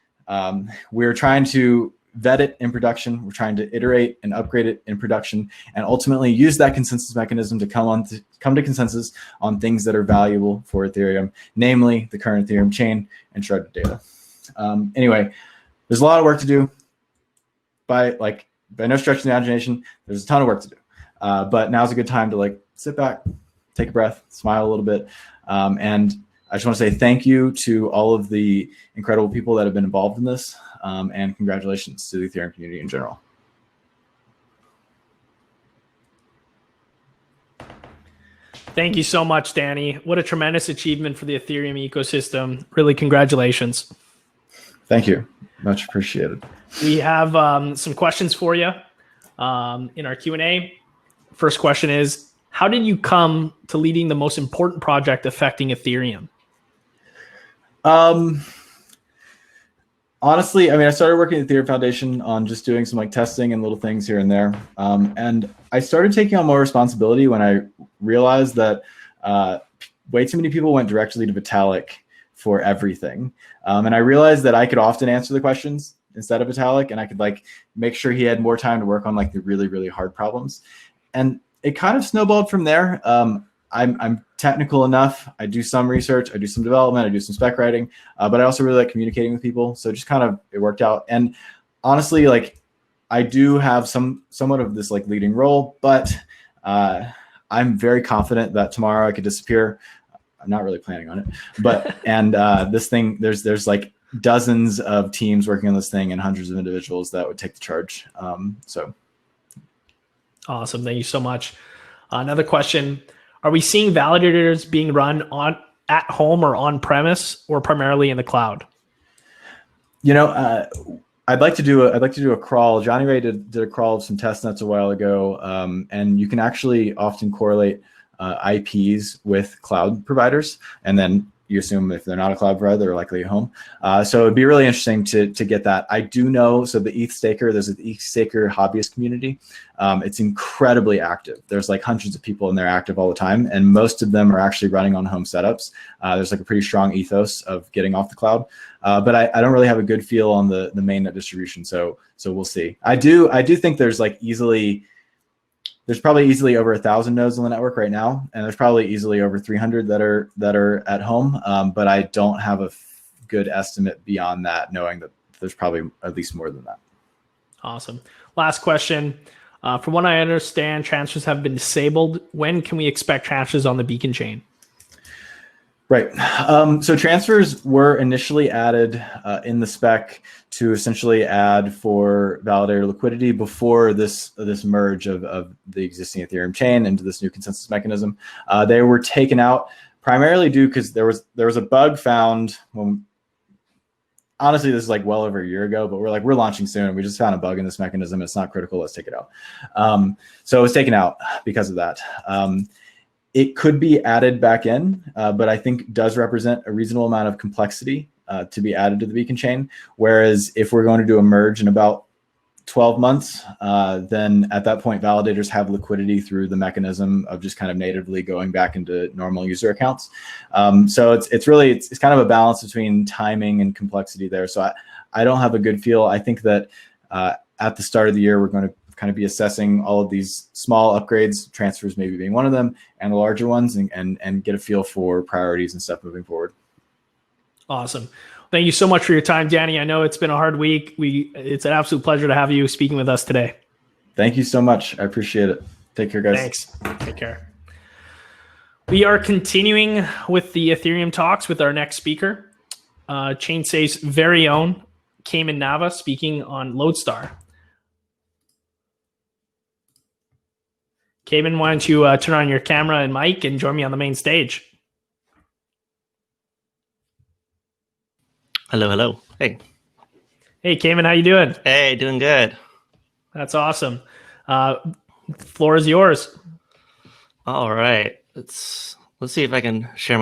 We're trying to vet it in production. We're trying to iterate and upgrade it in production, and ultimately use that consensus mechanism to come to consensus on things that are valuable for Ethereum, namely the current Ethereum chain and sharded data. Anyway, there's a lot of work to do. By no stretch of the imagination, there's a ton of work to do. But now's a good time to sit back, take a breath, smile a little bit, and I just want to say thank you to all of the incredible people that have been involved in this, and congratulations to the Ethereum community in general. Thank you so much, Danny. What a tremendous achievement for the Ethereum ecosystem. Really, congratulations. Thank you. Much appreciated. We have some questions for you in our Q&A. First question is, how did you come to leading the most important project affecting Ethereum? Honestly, I started working at the Ethereum Foundation on just doing some testing and little things here and there. And I started taking on more responsibility when I realized that way too many people went directly to Vitalik for everything. And I realized that I could often answer the questions instead of Vitalik, and I could make sure he had more time to work on the really, really hard problems. And it kind of snowballed from there. I'm technical enough. I do some research, I do some development, I do some spec writing, but I also really like communicating with people. So just it worked out. And honestly, I do have somewhat of this leading role, but I'm very confident that tomorrow I could disappear. I'm not really planning on it, but this thing, there's dozens of teams working on this thing and hundreds of individuals that would take the charge. So awesome. Thank you so much. Another question. Are we seeing validators being run at home or on premise, or primarily in the cloud? I'd like to do a crawl. Johnny Ray did a crawl of some test nets a while ago, and you can actually often correlate IPs with cloud providers, and then you assume if they're not a cloud provider, they're likely at home. So it'd be really interesting to get that. I do know, so the ETH Staker, there's an ETH Staker hobbyist community. It's incredibly active. There's hundreds of people in there active all the time, and most of them are actually running on home setups. There's a pretty strong ethos of getting off the cloud. But I don't really have a good feel on the mainnet distribution, so we'll see. I do think there's there's probably easily over 1,000 nodes on the network right now, and there's probably easily over 300 that are at home. But I don't have a good estimate beyond that, knowing that there's probably at least more than that. Awesome. Last question. From what I understand, transfers have been disabled. When can we expect transfers on the Beacon chain? Right. So transfers were initially added in the spec to essentially add for validator liquidity before this merge of the existing Ethereum chain into this new consensus mechanism. They were taken out primarily due because there was a bug found when, honestly, this is well over a year ago, but we're launching soon. We just found a bug in this mechanism. It's not critical. Let's take it out. So it was taken out because of that. It could be added back in, but I think does represent a reasonable amount of complexity to be added to the Beacon chain. Whereas if we're going to do a merge in about 12 months, then at that point, validators have liquidity through the mechanism of just kind of natively going back into normal user accounts. So it's kind of a balance between timing and complexity there. So I don't have a good feel. I think that at the start of the year, we're going to kind of be assessing all of these small upgrades, transfers maybe being one of them, and the larger ones, and get a feel for priorities and stuff moving forward. Awesome. Thank you so much for your time, Danny. I know it's been a hard week. It's an absolute pleasure to have you speaking with us today. Thank you so much. I appreciate it. Take care, guys. Thanks. Take care. We are continuing with the Ethereum talks with our next speaker, ChainSafe's very own Cayman Nava, speaking on Lodestar. Cayman, why don't you turn on your camera and mic and join me on the main stage? Hello, hello. Hey. Hey, Cayman, how you doing? Hey, doing good. That's awesome. Floor is yours. All right. Let's see if I can share my